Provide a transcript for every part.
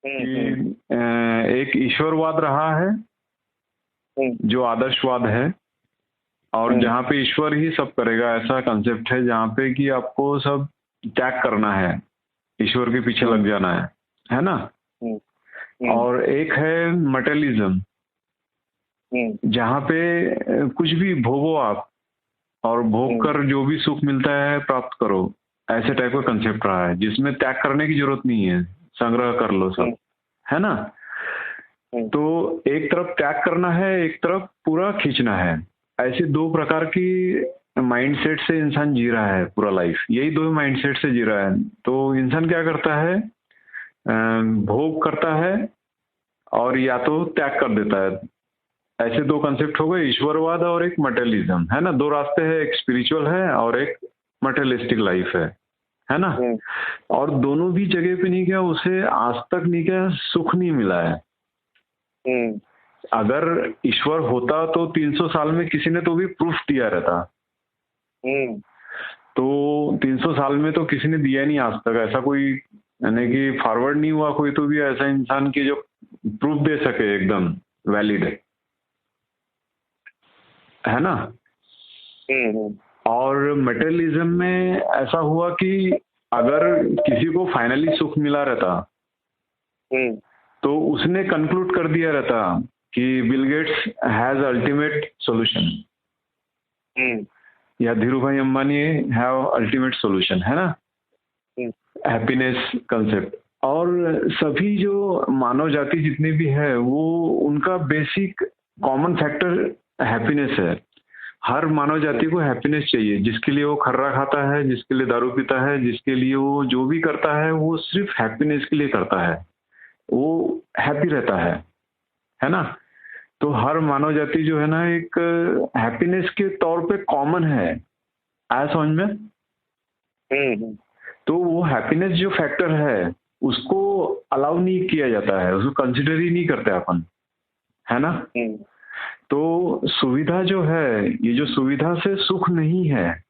कि एक ईश्वरवाद रहा है जो आदर्शवाद है, और जहाँ पे ईश्वर ही सब करेगा ऐसा कंसेप्ट है, जहाँ पे कि आपको सब त्याग करना है, ईश्वर के पीछे लग जाना है ना। और एक है मटेरियलिज्म, जहाँ पे कुछ भी भोगो आप और भोग कर जो भी सुख मिलता है प्राप्त करो, ऐसे टाइप का कंसेप्ट रहा है, जिसमें त्याग करने की जरूरत नहीं है, संग्रह कर लो सब, है ना। तो एक तरफ त्याग करना है, एक तरफ पूरा खींचना है। ऐसे दो प्रकार की माइंडसेट से इंसान जी रहा है पूरा लाइफ, यही दो माइंडसेट से जी रहा है। तो इंसान क्या करता है, भोग करता है और या तो त्याग कर देता है। ऐसे दो कंसेप्ट हो गए, ईश्वरवाद और एक मटेरियलिज्म, है ना। दो रास्ते हैं, एक स्पिरिचुअल है और एक मटेरियलिस्टिक लाइफ है ना। और दोनों भी जगह पे नहीं क्या उसे आज तक नहीं क्या सुख नहीं मिला है। अगर ईश्वर होता तो 300 साल में किसी ने तो भी प्रूफ दिया रहता। तो 300 साल में तो किसी ने दिया नहीं आज तक, ऐसा कोई यानी कि फॉरवर्ड नहीं हुआ कोई तो भी ऐसा इंसान की जो प्रूफ दे सके एकदम वैलिड, है ना। और मटेरियलिज्म में ऐसा हुआ कि अगर किसी को फाइनली सुख मिला रहता तो उसने कंक्लूड कर दिया रहता कि Bill Gates has ultimate solution, या धीरू भाई अंबानी हैव अल्टीमेट सॉल्यूशन, है ना, हैप्पीनेस कंसेप्ट। और सभी जो मानव जाति जितनी भी है वो उनका बेसिक कॉमन फैक्टर हैप्पीनेस है। हर मानव जाति को हैप्पीनेस चाहिए, जिसके लिए वो खर्रा खाता है, जिसके लिए दारू पीता है, जिसके लिए वो जो भी करता है वो सिर्फ हैप्पीनेस के लिए करता है, वो हैप्पी रहता है ना। तो हर मानव जाति जो है ना एक हैप्पीनेस के तौर पे कॉमन है, आया समझ में। तो वो हैप्पीनेस जो फैक्टर है उसको अलाउ नहीं किया जाता है, उसको कंसिडर ही नहीं करते अपन, है ना। तो सुविधा जो है, ये जो सुविधा से सुख नहीं है,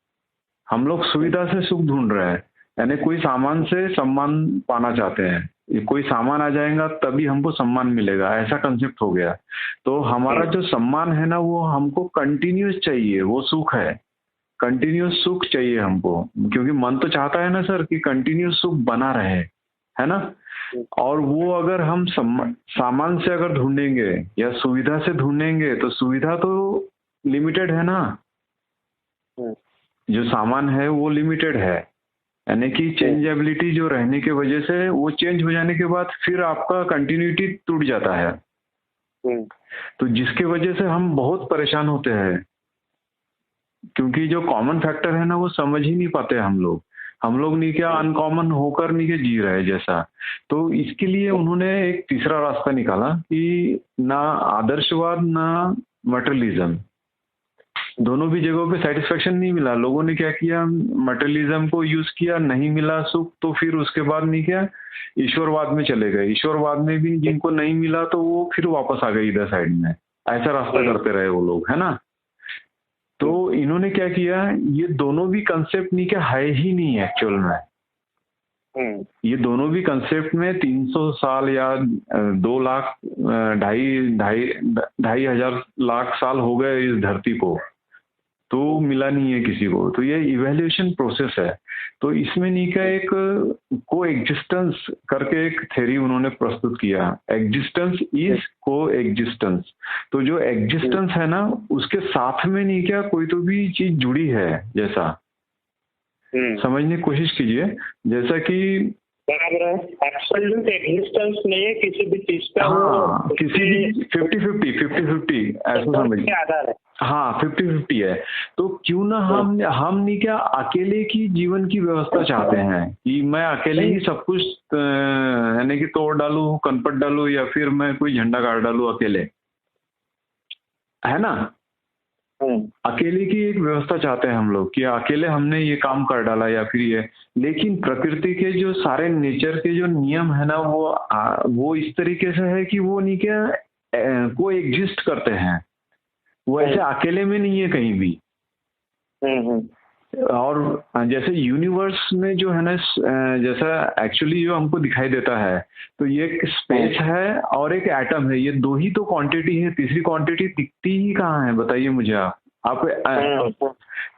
हम लोग सुविधा से सुख ढूंढ रहे हैं। यानी कोई सामान से सम्मान पाना चाहते हैं, ये कोई सामान आ जाएगा तभी हमको सम्मान मिलेगा, ऐसा कंसेप्ट हो गया। तो हमारा जो सम्मान है ना वो हमको कंटिन्यूस चाहिए, वो सुख है, कंटिन्यूस सुख चाहिए हमको, क्योंकि मन तो चाहता है ना सर कि कंटिन्यूस सुख बना रहे, है ना। और वो अगर हम सामान से अगर ढूंढेंगे या सुविधा से ढूंढेंगे तो सुविधा तो लिमिटेड है ना, जो सामान है वो लिमिटेड है, यानी कि चेंजेबिलिटी जो रहने की वजह से वो चेंज हो जाने के बाद फिर आपका कंटिन्यूटी टूट जाता है। तो जिसके वजह से हम बहुत परेशान होते हैं, क्योंकि जो कॉमन फैक्टर है ना वो समझ ही नहीं पाते हम लोग नहीं क्या अनकॉमन होकर नहीं के जी रहे जैसा। तो इसके लिए उन्होंने एक तीसरा रास्ता निकाला कि ना आदर्शवाद ना मटेरियलिज्म, दोनों भी जगहों पे सेटिस्फेक्शन नहीं मिला। लोगों ने क्या किया, मटेरियलिज्म को यूज किया, नहीं मिला सुख, तो फिर उसके बाद नहीं क्या ईश्वरवाद में चले गए। ईश्वरवाद में भी जिनको नहीं मिला तो वो फिर वापस आ गए इधर साइड में, ऐसा रास्ता करते रहे वो लोग, है ना। तो इन्होंने क्या किया, ये दोनों भी कंसेप्ट नहीं क्या है ही नहीं एक्चुअल में। ये दोनों भी कंसेप्ट में 300 साल या 2 लाख 2.5 हजार लाख साल हो गए इस धरती को, तो मिला नहीं है किसी को। तो ये इवैल्यूएशन प्रोसेस है। तो इसमें नहीं का एक को एग्जिस्टेंस करके एक थ्योरी उन्होंने प्रस्तुत किया, एग्जिस्टेंस इज को एग्जिस्टेंस। तो जो एग्जिस्टेंस है ना उसके साथ में नहीं क्या कोई तो भी चीज जुड़ी है जैसा समझने की कोशिश कीजिए। जैसा कि बराबर है, एब्सोल्यूट एग्जिस्टेंस नहीं है किसी भी चीज का। हाँ, किसी भी 50-50 ऐसा समझिए। हाँ 50-50 है। तो क्यों ना हम नहीं क्या अकेले की जीवन की व्यवस्था चाहते हैं कि मैं अकेले ही सब कुछ यानी कि तोड़ डालूं, कनपट डालूं, या फिर मैं कोई झंडा गाड़ डालूं अकेले, है ना। अकेले की एक व्यवस्था चाहते हैं हम लोग कि अकेले हमने ये काम कर डाला या फिर ये। लेकिन प्रकृति के जो सारे नेचर के जो नियम है ना वो इस तरीके से है कि वो नहीं क्या को एग्जिस्ट करते हैं, वो ऐसे अकेले में नहीं है कहीं भी। और जैसे यूनिवर्स में जो है ना, जैसा एक्चुअली जो हमको दिखाई देता है, तो ये एक स्पेस है और एक एटम है, ये दो ही तो क्वांटिटी है, तीसरी क्वांटिटी दिखती ही कहाँ है, बताइए मुझे आप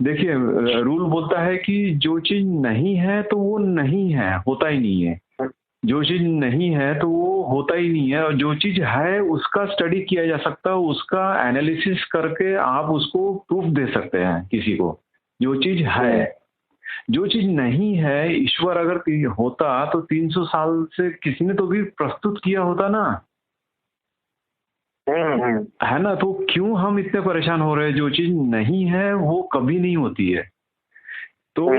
देखिए, रूल बोलता है कि जो चीज नहीं है तो वो नहीं है, होता ही नहीं है। जो चीज नहीं है तो वो होता ही नहीं है, और जो चीज है उसका स्टडी किया जा सकता है, उसका एनालिसिस करके आप उसको प्रूफ दे सकते हैं किसी को। जो चीज है, जो चीज नहीं है, ईश्वर अगर होता तो 300 साल से किसी ने तो भी प्रस्तुत किया होता ना, है ना। तो क्यों हम इतने परेशान हो रहे हैं? जो चीज नहीं है वो कभी नहीं होती है। तो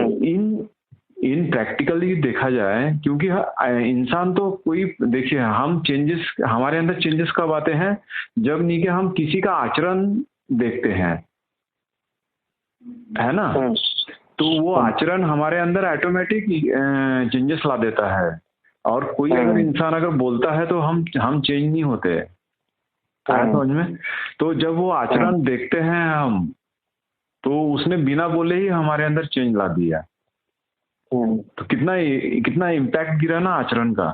इन प्रैक्टिकली देखा जाए, क्योंकि इंसान तो कोई, देखिए हम चेंजेस, हमारे अंदर चेंजेस कब आते हैं? जब नहीं कि हम किसी का आचरण देखते हैं, है ना। तो वो आचरण हमारे अंदर ऑटोमेटिक चेंजेस ला देता है, और कोई अगर इंसान अगर बोलता है तो हम चेंज नहीं होते, समझ में। तो जब वो आचरण देखते हैं हम, तो उसने बिना बोले ही हमारे अंदर चेंज ला दिया। तो कितना इम्पैक्ट गिरा ना आचरण का।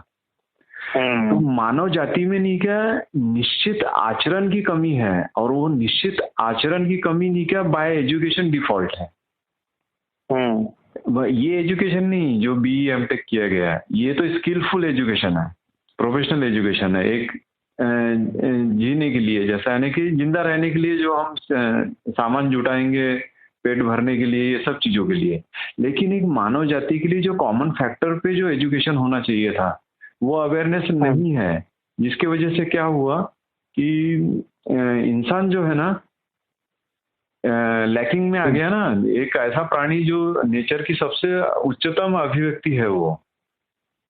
तो मानव जाति में नहीं क्या निश्चित आचरण की कमी है, और वो निश्चित आचरण की कमी नहीं क्या बाय एजुकेशन डिफॉल्ट है। ये एजुकेशन नहीं जो BE MTech किया गया है, ये तो स्किलफुल एजुकेशन है, प्रोफेशनल एजुकेशन है, एक जीने के लिए, जैसा यानी कि जिंदा रहने के लिए जो हम सामान जुटाएंगे पेट भरने के लिए, ये सब चीजों के लिए। लेकिन एक मानव जाति के लिए जो कॉमन फैक्टर पे जो एजुकेशन होना चाहिए था, वो अवेयरनेस नहीं है, जिसकी वजह से क्या हुआ कि इंसान जो है ना लैकिंग में आ गया ना। एक ऐसा प्राणी जो नेचर की सबसे उच्चतम अभिव्यक्ति है वो,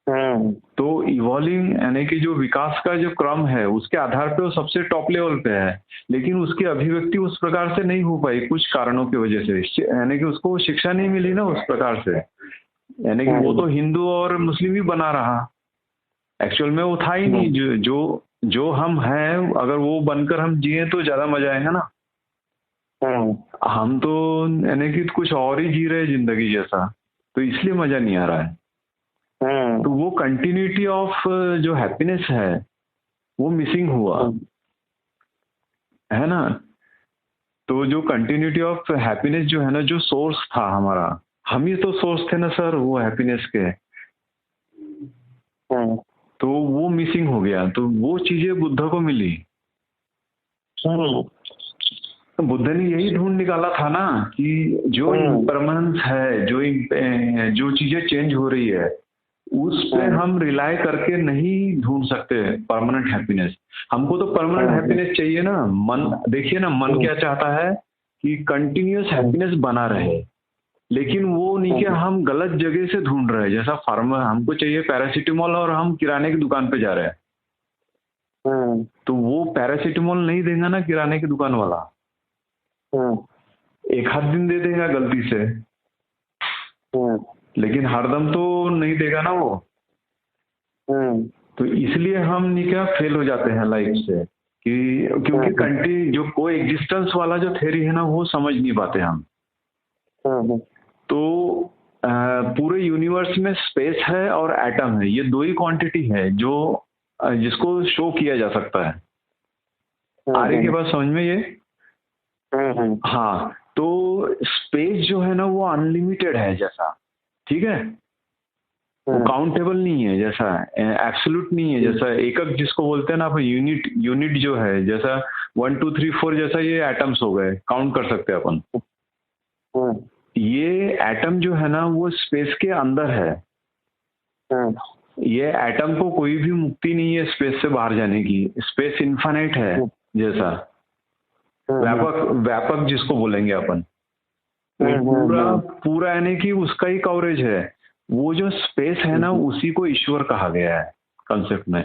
तो इवॉल्विंग यानी कि जो विकास का जो क्रम है उसके आधार पे वो सबसे टॉप लेवल पे है, लेकिन उसकी अभिव्यक्ति उस प्रकार से नहीं हो पाई कुछ कारणों की वजह से, यानी कि उसको शिक्षा नहीं मिली ना उस प्रकार से, यानी कि वो तो हिंदू और मुस्लिम ही बना रहा, एक्चुअल में वो था ही नहीं। जो हम हैं, अगर वो बनकर हम जिए तो ज्यादा मजा आएगा ना। हम तो यानी कि कुछ और ही जी रहे हैं जिंदगी जैसा, तो इसलिए मजा नहीं आ रहा है। तो वो कंटिन्यूटी ऑफ जो हैप्पीनेस है वो मिसिंग हुआ, है ना। तो जो कंटिन्यूटी ऑफ हैप्पीनेस जो है ना, जो सोर्स था हमारा, हम ही तो सोर्स थे ना सर वो हैप्पीनेस के, तो वो मिसिंग हो गया। तो वो चीजें बुद्ध को मिली। तो बुद्ध ने यही ढूंढ निकाला था ना कि जो इम्परमानेंस है, जो चीजें चेंज हो रही है, उस पे हम रिलाय करके नहीं ढूंढ सकते परमानेंट हैप्पीनेस। हमको तो परमानेंट हैप्पीनेस चाहिए ना। मन, देखिए ना, मन क्या चाहता है कि कंटिन्यूअस हैप्पीनेस बना रहे, लेकिन वो नहीं कि हम गलत जगह से ढूंढ रहे हैं। जैसा फार्मा, हमको चाहिए पैरासीटामोल और हम किराने की दुकान पे जा रहे हैं, तो वो पैरासीटामोल नहीं देगा ना किराने की दुकान वाला, एक आध दिन दे देगा गलती से, लेकिन हरदम तो नहीं देगा ना वो। तो इसलिए हम नहीं क्या फेल हो जाते हैं लाइफ से, कि क्योंकि जो को एग्जिस्टेंस वाला जो थ्योरी है ना वो समझ नहीं पाते हम। तो पूरे यूनिवर्स में स्पेस है और एटम है, ये दो ही क्वांटिटी है जो जिसको शो किया जा सकता है। आ रही के बाद समझ में ये? हाँ, तो स्पेस जो है ना वो अनलिमिटेड है जैसा, ठीक है, वो काउंटेबल नहीं है, जैसा एब्सोल्यूट नहीं है, जैसा एकक जिसको बोलते हैं ना अपन, यूनिट जो है, जैसा 1 2 3 4 जैसा ये एटम्स हो गए, काउंट कर सकते हैं अपन। ये एटम जो है ना वो स्पेस के अंदर है। ये एटम को कोई भी मुक्ति नहीं है स्पेस से बाहर जाने की, स्पेस इनफाइनाइट है, जैसा व्यापक जिसको बोलेंगे अपन, पूरा यानी कि उसका ही कवरेज है। वो जो स्पेस है ना उसी को ईश्वर कहा गया है कंसेप्ट में,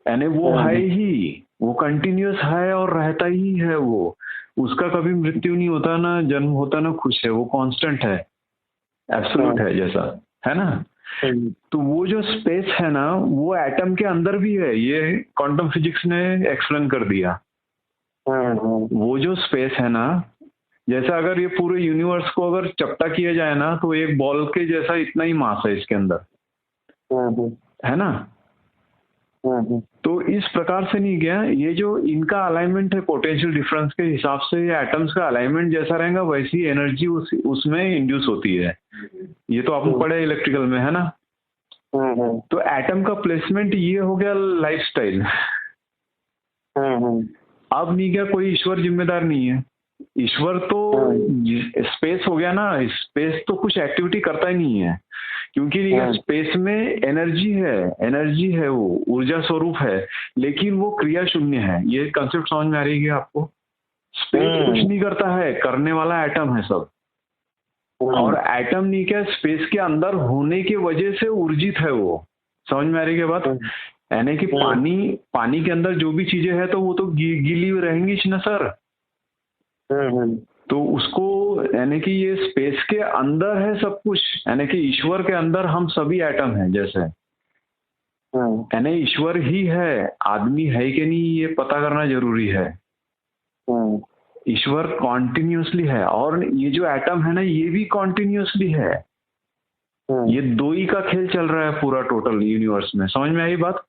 यानी वो है ही, वो कंटिन्यूअस है और रहता ही है। वो, उसका कभी मृत्यु नहीं होता, ना जन्म होता, ना कुछ है, वो कांस्टेंट है, एब्सोल्यूट है जैसा, है ना। तो वो जो स्पेस है ना वो एटम के अंदर भी है, ये क्वांटम फिजिक्स ने एक्सप्लेन कर दिया। वो जो स्पेस है ना जैसा अगर ये पूरे यूनिवर्स को अगर चपटा किया जाए ना तो एक बॉल के जैसा इतना ही मास है इसके अंदर, है ना। तो इस प्रकार से नहीं गया, ये जो इनका अलाइनमेंट है पोटेंशियल डिफरेंस के हिसाब से, ये एटम्स का अलाइनमेंट जैसा रहेगा वैसी एनर्जी उसमें इंड्यूस होती है। ये तो आपने पढ़े इलेक्ट्रिकल में, है ना। तो एटम का प्लेसमेंट ये हो गया लाइफस्टाइल। अब नहीं क्या, कोई ईश्वर जिम्मेदार नहीं है। ईश्वर तो स्पेस हो गया ना, स्पेस तो कुछ एक्टिविटी करता ही नहीं है, क्योंकि स्पेस में एनर्जी है, वो ऊर्जा स्वरूप है, लेकिन वो क्रिया शून्य है। ये कंसेप्ट समझ में आ रही है आपको। स्पेस कुछ नहीं करता है, करने वाला एटम है सब। और एटम नहीं क्या, स्पेस के अंदर होने की वजह से ऊर्जित है वो। समझ में आ रही है बात। यानी कि पानी के अंदर जो भी चीजें हैं तो वो तो गीली रहेंगी ना सर। तो उसको यानी कि ये स्पेस के अंदर है सब कुछ, यानी कि ईश्वर के अंदर हम सभी एटम हैं जैसे। यानी ईश्वर ही है, आदमी है कि नहीं ये पता करना जरूरी है। ईश्वर कॉन्टिन्यूसली है, और ये जो एटम है ना ये भी कॉन्टिन्यूसली है। ये दो ही का खेल चल रहा है पूरा टोटल यूनिवर्स में। समझ में आई बात।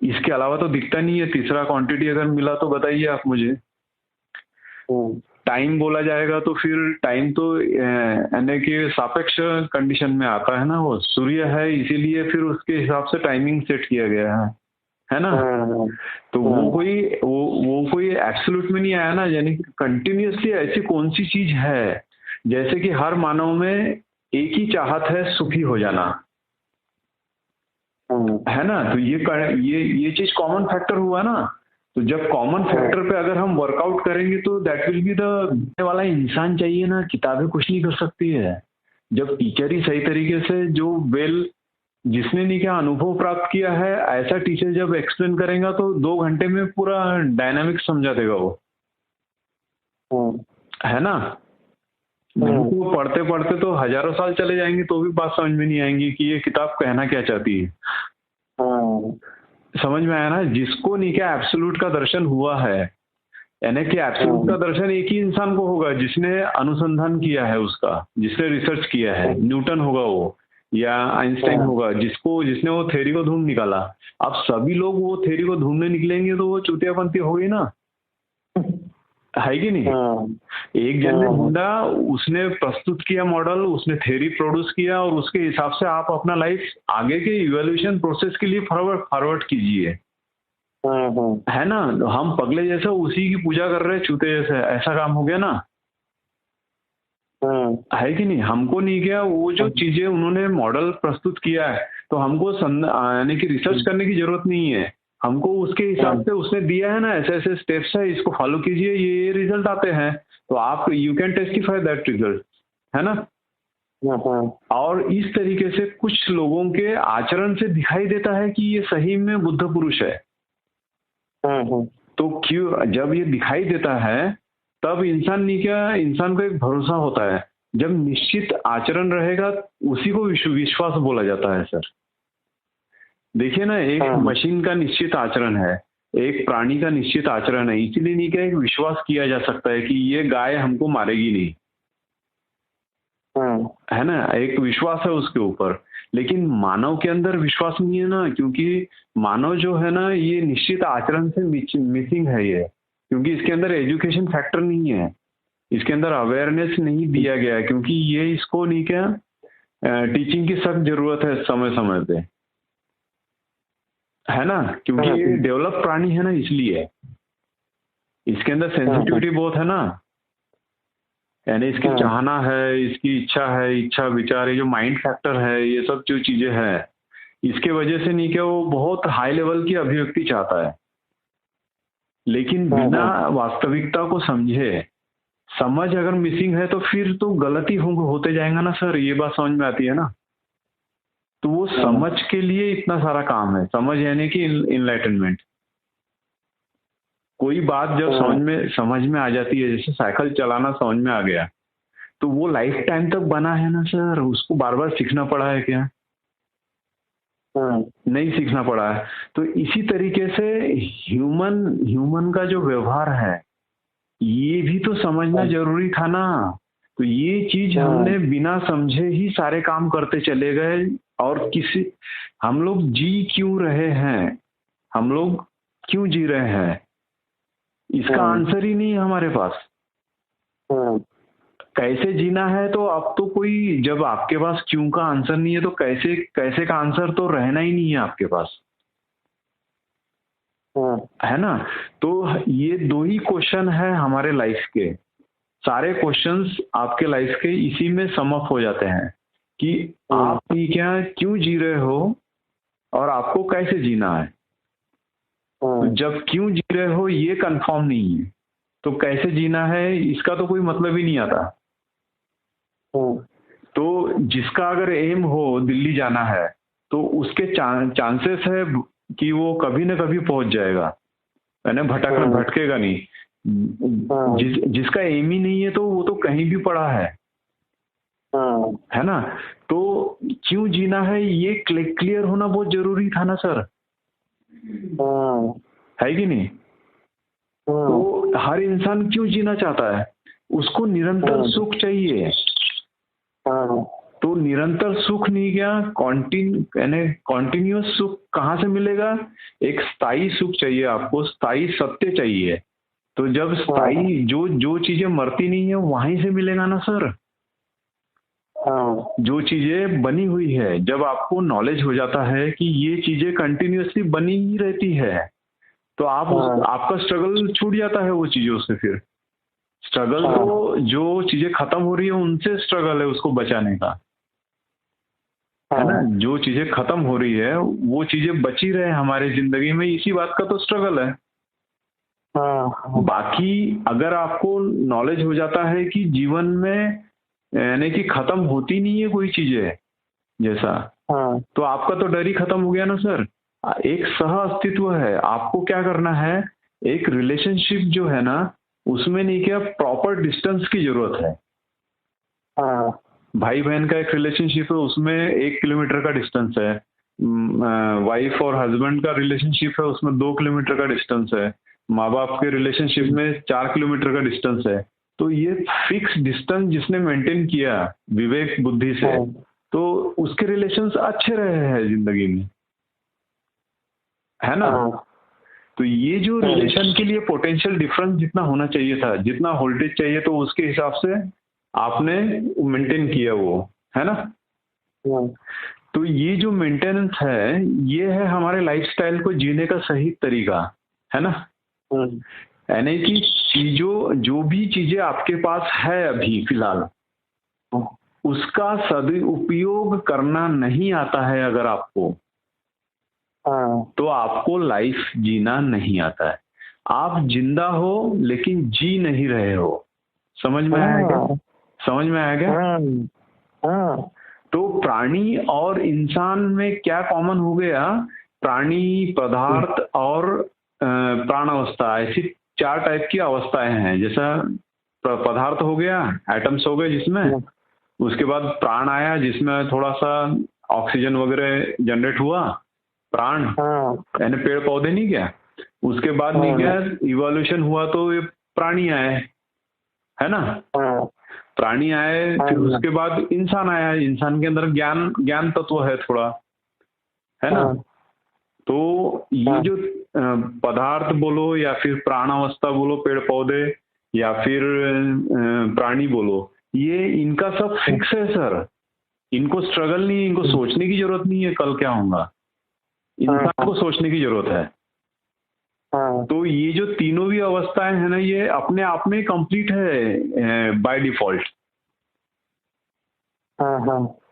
इसके अलावा तो दिखता नहीं है। तीसरा क्वांटिटी अगर मिला तो बताइए आप मुझे। टाइम बोला जाएगा तो फिर टाइम तो यानी कि सापेक्ष कंडीशन में आता है ना। वो सूर्य है, इसीलिए फिर उसके हिसाब से टाइमिंग सेट किया गया है ना। तो वो कोई एब्सोल्यूट में नहीं आया ना। यानी कि कंटिन्यूसली ऐसी कौन सी चीज है, जैसे कि हर मानव में एक ही चाहत है, सुखी हो जाना, है ना। तो ये चीज कॉमन फैक्टर हुआ ना। तो जब कॉमन फैक्टर पे अगर हम वर्कआउट करेंगे तो दैट विल बी द वाला इंसान चाहिए ना। किताबें कुछ नहीं कर सकती है। जब टीचर ही सही तरीके से जो जिसने नहीं क्या अनुभव प्राप्त किया है, ऐसा टीचर जब एक्सप्लेन करेगा तो 2 घंटे में पूरा डायनामिक समझा देगा वो, है ना। तो पढ़ते पढ़ते तो हजारों साल चले जाएंगे तो भी बात समझ में नहीं आएंगी कि ये किताब कहना क्या चाहती है। समझ में आया ना। जिसको नहीं क्या एब्सोल्यूट का दर्शन हुआ है, यानी कि एब्सोल्यूट का दर्शन एक ही इंसान को होगा जिसने अनुसंधान किया है उसका, जिसने रिसर्च किया है। न्यूटन होगा वो, या आइंस्टाइन होगा जिसने वो थ्योरी को ढूंढ निकाला। अब सभी लोग वो थ्योरी को ढूंढने निकलेंगे तो वो चूतियापंथी होगी ना, है कि नहीं। एक जन ने ढूंढा, उसने प्रस्तुत किया मॉडल, उसने थ्योरी प्रोड्यूस किया, और उसके हिसाब से आप अपना लाइफ आगे के इवोल्यूशन प्रोसेस के लिए फॉरवर्ड कीजिए, है ना। हम पगले जैसा उसी की पूजा कर रहे हैं, चूते जैसे, ऐसा काम हो गया ना, है कि नहीं। हमको नहीं क्या, वो जो चीजें उन्होंने मॉडल प्रस्तुत किया है तो हमको यानी कि रिसर्च करने की जरूरत नहीं है। हमको उसके हिसाब से उसने दिया है ना, ऐसे ऐसे स्टेप्स है, इसको फॉलो कीजिए, ये रिजल्ट आते हैं, तो आप you can testify that result, है ना। और इस तरीके से कुछ लोगों के आचरण से दिखाई देता है कि ये सही में बुद्ध पुरुष है। तो क्यों, जब ये दिखाई देता है तब इंसान को एक भरोसा होता है। जब निश्चित आचरण रहेगा उसी को विश्वास बोला जाता है सर। देखिए ना, एक मशीन का निश्चित आचरण है, एक प्राणी का निश्चित आचरण है, इसीलिए नहीं क्या एक विश्वास किया जा सकता है कि ये गाय हमको मारेगी नहीं, है ना। एक विश्वास है उसके ऊपर। लेकिन मानव के अंदर विश्वास नहीं है ना, क्योंकि मानव जो है ना ये निश्चित आचरण से मिसिंग है ये, क्योंकि इसके अंदर एजुकेशन फैक्टर नहीं है, इसके अंदर अवेयरनेस नहीं दिया गया है, क्योंकि ये इसको नहीं क्या टीचिंग की सख्त जरूरत है समय समय पे, है ना। क्योंकि ये डेवलप प्राणी है ना, इसलिए इसके अंदर सेंसिटिविटी बहुत है ना। यानी इसकी चाहना है, इसकी इच्छा है, इच्छा विचार, ये जो माइंड फैक्टर है, ये सब जो चीजें हैं, इसके वजह से नहीं क्या वो बहुत हाई लेवल की अभिव्यक्ति चाहता है, लेकिन बिना वास्तविकता को समझ अगर मिसिंग है तो फिर तो गलती होते जाएगा ना सर। ये बात समझ में आती है ना। तो वो समझ के लिए इतना सारा काम है, समझ यानी कि इनलाइटनमेंट। कोई बात जब समझ में आ जाती है, जैसे साइकिल चलाना समझ में आ गया, तो वो लाइफ टाइम तक बना है ना सर। उसको बार बार सीखना पड़ा है क्या? नहीं सीखना पड़ा है। तो इसी तरीके से ह्यूमन का जो व्यवहार है, ये भी तो समझना जरूरी था ना। तो ये चीज हमने बिना समझे ही सारे काम करते चले गए। और हम लोग जी क्यों रहे हैं, हम लोग क्यों जी रहे हैं, इसका आंसर ही नहीं है हमारे पास। कैसे जीना है, तो अब तो कोई, जब आपके पास क्यों का आंसर नहीं है तो कैसे कैसे का आंसर तो रहना ही नहीं है आपके पास, है ना। तो ये दो ही क्वेश्चन है हमारे लाइफ के। सारे क्वेश्चंस आपके लाइफ के इसी में सम अप हो जाते हैं कि आप क्या क्यों जी रहे हो और आपको कैसे जीना है। तो जब क्यों जी रहे हो ये कंफर्म नहीं है तो कैसे जीना है इसका तो कोई मतलब ही नहीं आता। तो जिसका अगर एम हो दिल्ली जाना है तो उसके चांसेस है कि वो कभी ना कभी पहुंच जाएगा, यानी भटकेगा नहीं। जिसका एम ही नहीं है तो वो तो कहीं भी पड़ा है ना। तो क्यों जीना है ये क्लियर होना बहुत जरूरी था ना सर, है कि नहीं। तो हर इंसान क्यों जीना चाहता है, उसको निरंतर सुख चाहिए। तो निरंतर सुख नहीं, क्या कॉन्टिन्यूअस सुख कहाँ से मिलेगा, एक स्थायी सुख चाहिए आपको, स्थायी सत्य चाहिए। तो जब स्थायी जो चीजें मरती नहीं है वहीं से मिलेगा ना सर। जो चीजें बनी हुई है, जब आपको नॉलेज हो जाता है कि ये चीजें कंटिन्यूअसली बनी ही रहती है तो आपका स्ट्रगल छूट जाता है वो चीजों से। फिर स्ट्रगल तो जो चीजें खत्म हो रही है उनसे स्ट्रगल है उसको बचाने का, है ना। जो चीजें खत्म हो रही है वो चीजें बची रहे हमारे जिंदगी में, इसी बात का तो स्ट्रगल है। बाकी अगर आपको नॉलेज हो जाता है कि जीवन में यानी कि खत्म होती नहीं है कोई चीजें जैसा, तो आपका तो डर ही खत्म हो गया ना सर। एक सह अस्तित्व है, आपको क्या करना है, एक रिलेशनशिप जो है ना उसमें नहीं, क्या प्रॉपर डिस्टेंस की जरूरत है। भाई बहन का एक रिलेशनशिप है उसमें 1 किलोमीटर का डिस्टेंस है, वाइफ और हस्बैंड का रिलेशनशिप है उसमें 2 किलोमीटर का डिस्टेंस है, माँ बाप के रिलेशनशिप में 4 किलोमीटर का डिस्टेंस है। तो ये फिक्स डिस्टेंस जिसने मेंटेन किया विवेक बुद्धि से, तो उसके रिलेशंस अच्छे रहे हैं जिंदगी में, है ना। तो ये जो रिलेशन के लिए पोटेंशियल डिफरेंस जितना होना चाहिए था, जितना वोल्टेज चाहिए, तो उसके हिसाब से आपने मेंटेन किया वो, है ना। तो ये जो मेंटेनेंस है ये है हमारे लाइफस्टाइल को जीने का सही तरीका, है ना। यानी कि जो भी चीजें आपके पास है अभी फिलहाल उसका सदुपयोग करना नहीं आता है अगर आपको, तो आपको लाइफ जीना नहीं आता है। आप जिंदा हो लेकिन जी नहीं रहे हो। समझ में आया क्या, समझ में आया क्या। तो प्राणी और इंसान में क्या कॉमन हो गया, प्राणी, पदार्थ और प्राण अवस्था, ऐसी 4 टाइप की अवस्थाएं हैं। जैसा पदार्थ हो गया, एटम्स हो गए जिसमें, उसके बाद प्राण आया जिसमें थोड़ा सा ऑक्सीजन वगैरह जनरेट हुआ, प्राण यानी पेड़ पौधे नहीं क्या, उसके बाद नहीं क्या इवोल्यूशन हुआ तो ये प्राणी आए, है ना। प्राणी आए, फिर उसके बाद इंसान आया, इंसान के अंदर ज्ञान तत्व है थोड़ा, है ना। तो ये जो पदार्थ बोलो या फिर प्राण अवस्था बोलो, पेड़ पौधे या फिर प्राणी बोलो, ये इनका सब फिक्स है सर। इनको स्ट्रगल नहीं है, इनको सोचने की जरूरत नहीं है कल क्या होगा, इंसान को सोचने की जरूरत है। तो ये जो तीनों भी अवस्थाएं है ना ये अपने आप में कंप्लीट है बाय डिफॉल्ट।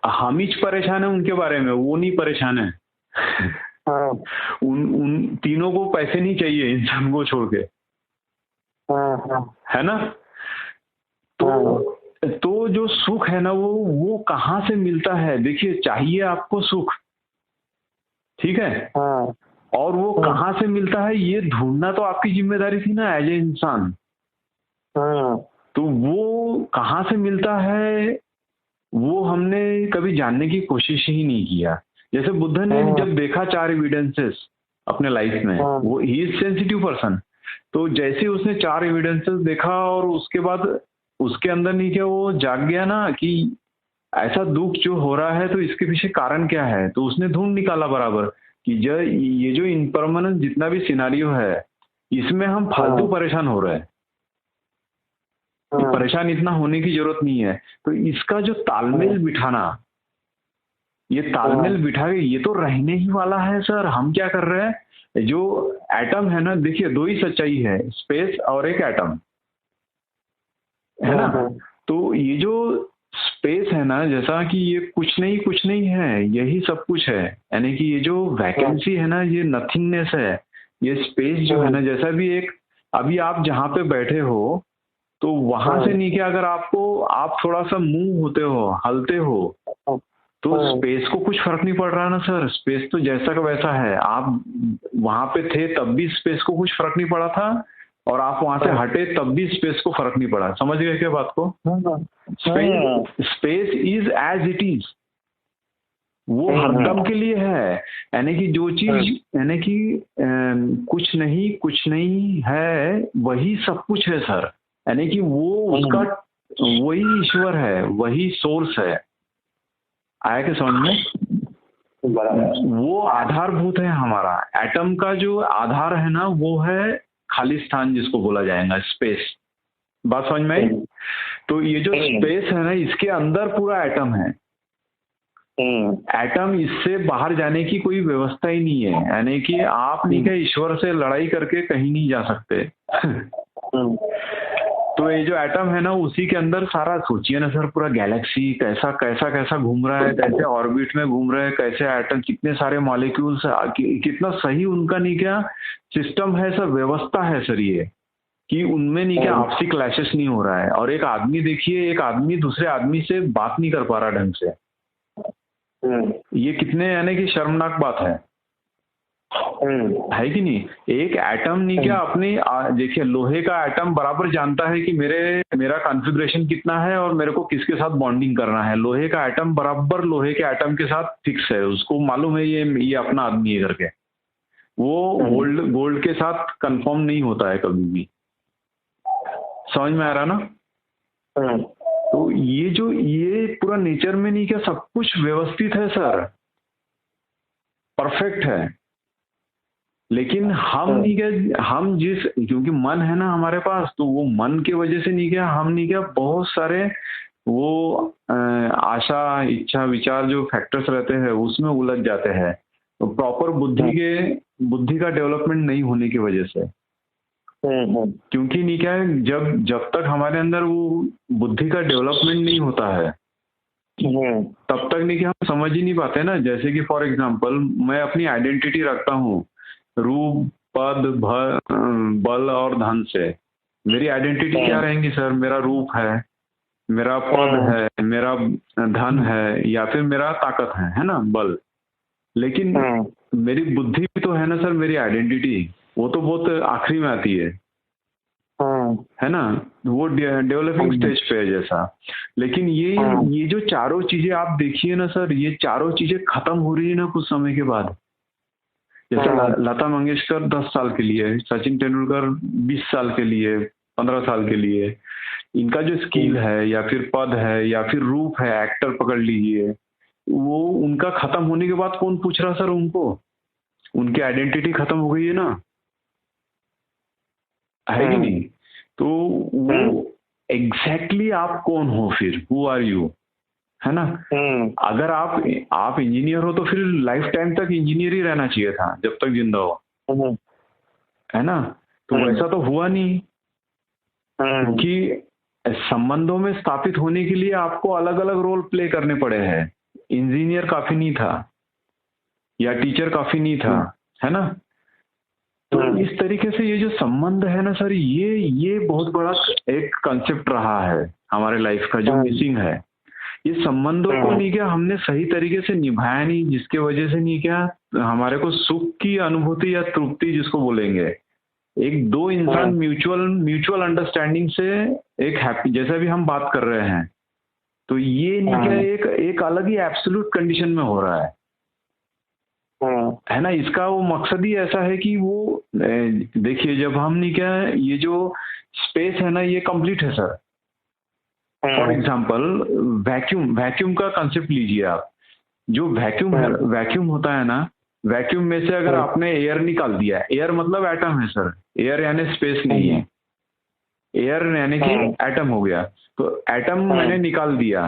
हम ही परेशान है उनके बारे में, वो नहीं परेशान है। उन तीनों को पैसे नहीं चाहिए इंसान को छोड़ के, है ना। तो जो सुख है ना वो कहाँ से मिलता है, देखिए चाहिए आपको सुख, ठीक है, और वो कहाँ से मिलता है ये ढूंढना तो आपकी जिम्मेदारी थी ना एज ए इंसान। तो वो कहाँ से मिलता है वो हमने कभी जानने की कोशिश ही नहीं किया। जैसे बुद्ध ने जब देखा 4 एविडेंसेस अपने लाइफ में, वो ही इज सेंसिटिव पर्सन, तो जैसे ही उसने 4 एविडेंसेस देखा और उसके बाद उसके अंदर नहीं क्या वो जाग गया ना कि ऐसा दुख जो हो रहा है तो इसके पीछे कारण क्या है, तो उसने ढूंढ निकाला बराबर कि ये जो इम्परमानेंस जितना भी सिनारियो है इसमें हम फालतू परेशान हो रहे हैं, परेशान इतना होने की जरूरत नहीं है। तो इसका जो तालमेल बिठाना, ये तालमेल बिठा के ये तो रहने ही वाला है सर। हम क्या कर रहे हैं, जो एटम है ना, देखिए 2 ही सच्चाई है, स्पेस और एक एटम, है ना। तो ये जो स्पेस है ना, जैसा कि ये कुछ नहीं है, यही सब कुछ है। यानी कि ये जो वैकेंसी है ना, ये नथिंगनेस है। ये स्पेस जो है ना, जैसा भी एक अभी आप जहाँ पे बैठे हो तो वहां से नीचे अगर आप थोड़ा सा मूव होते हो, हलते हो, तो स्पेस को कुछ फर्क नहीं पड़ रहा ना सर। स्पेस तो जैसा का वैसा है। आप वहां पे थे तब भी स्पेस को कुछ फर्क नहीं पड़ा था, और आप वहां से हटे तब भी स्पेस को फर्क नहीं पड़ा। समझ गए क्या बात को? Space is as it is, वो हरदम के लिए है। यानी कि जो चीज, यानी कि कुछ नहीं है, वही सब कुछ है सर। यानी कि वो उसका वही ईश्वर है, वही सोर्स है। आया क्या समझ में? वो आधारभूत है हमारा। एटम का जो आधार है ना, वो है खालिस्तान, जिसको बोला जाएगा स्पेस। बात समझ में आई? तो ये जो स्पेस है ना, इसके अंदर पूरा एटम है। एटम, इससे बाहर जाने की कोई व्यवस्था ही नहीं है। यानी कि आप नहीं क्या ईश्वर से लड़ाई करके कहीं नहीं जा सकते। तो ये जो एटम है ना, उसी के अंदर सारा, सोचिए ना सर, पूरा गैलेक्सी कैसा कैसा कैसा घूम रहा है, कैसे ऑर्बिट में घूम रहे हैं, कैसे एटम, कितने सारे मॉलिक्यूल्स, कितना सही उनका नहीं क्या सिस्टम है सर, व्यवस्था है सर। ये कि उनमें नहीं क्या आपसी क्लैशेस नहीं हो रहा है। और एक आदमी देखिए, एक आदमी दूसरे आदमी से बात नहीं कर पा रहा ढंग से। ये कितने, यानी कि शर्मनाक बात है कि नहीं? एक एटम नहीं क्या अपनी, देखिए लोहे का एटम बराबर जानता है कि मेरा कॉन्फ़िगरेशन कितना है और मेरे को किसके साथ बॉन्डिंग करना है। लोहे का एटम बराबर लोहे के एटम के साथ फिक्स है, उसको मालूम है ये अपना आदमी है करके। वो गोल्ड के साथ कंफर्म नहीं होता है कभी भी। समझ में आ रहा ना? तो ये पूरा नेचर में नहीं क्या सब कुछ व्यवस्थित है सर, परफेक्ट है। लेकिन हम नहीं क्या, हम क्योंकि मन है ना हमारे पास, तो वो मन की वजह से नहीं क्या, हम नहीं क्या बहुत सारे वो आशा, इच्छा, विचार जो फैक्टर्स रहते हैं उसमें उलझ जाते हैं। तो प्रॉपर बुद्धि का डेवलपमेंट नहीं होने की वजह से। क्योंकि नहीं क्या है, जब तक हमारे अंदर वो बुद्धि का डेवलपमेंट नहीं होता है, तब तक नहीं कि हम समझ ही नहीं पाते ना। जैसे कि फॉर एग्जांपल, मैं अपनी आइडेंटिटी रखता हूँ रूप, पद, बल और धन से। मेरी आइडेंटिटी क्या रहेंगी सर? मेरा रूप है, मेरा पद है, मेरा धन है, या फिर मेरा ताकत है ना, बल। लेकिन मेरी बुद्धि भी तो है ना सर, मेरी आइडेंटिटी, वो तो बहुत आखिरी में आती है ना, वो डेवलपिंग स्टेज पे है जैसा। लेकिन ये जो चारों चीजें आप देखिए ना सर, ये चारों चीजें खत्म हो रही है ना कुछ समय के बाद। जैसा लता मंगेशकर 10 साल के लिए, सचिन तेंदुलकर 20 साल के लिए, 15 साल के लिए, इनका जो स्किल है या फिर पद है या फिर रूप है, एक्टर पकड़ लीजिए, वो उनका खत्म होने के बाद कौन पूछ रहा सर उनको? उनकी आइडेंटिटी खत्म हो गई है ना, है कि नहीं? तो वो एग्जैक्टली आप कौन हो फिर, हु आर यू, है ना? अगर आप इंजीनियर हो तो फिर लाइफ टाइम तक इंजीनियर ही रहना चाहिए था जब तक जिंदा हो, है ना? तो वैसा तो हुआ नहीं, क्योंकि संबंधों में स्थापित होने के लिए आपको अलग अलग रोल प्ले करने पड़े हैं। इंजीनियर काफी नहीं था या टीचर काफी नहीं था, है ना? तो इस तरीके से ये जो संबंध है ना सर, ये बहुत बड़ा एक कंसेप्ट रहा है हमारे लाइफ का, जो मिसिंग है। ये संबंधों को नहीं क्या हमने सही तरीके से निभाया नहीं, जिसके वजह से नहीं क्या हमारे को सुख की अनुभूति या तृप्ति जिसको बोलेंगे, एक दो इंसान म्यूचुअल अंडरस्टैंडिंग से एक हैप्पी, जैसा भी हम बात कर रहे हैं, तो ये नहीं क्या एक अलग ही एब्सोल्यूट कंडीशन में हो रहा है। है ना। इसका वो मकसद ही ऐसा है कि वो देखिए, जब हम नहीं क्या, ये जो स्पेस है ना, ये कंप्लीट है sir. For example vacuum, vacuum का कंसेप्ट लीजिए आप। जो वैक्यूम है, वैक्यूम होता है ना, वैक्यूम में से अगर आपने एयर निकाल दिया, एयर मतलब एटम है सर, एयर यानी स्पेस नहीं है, एयर यानी कि एटम हो गया, तो एटम मैंने निकाल दिया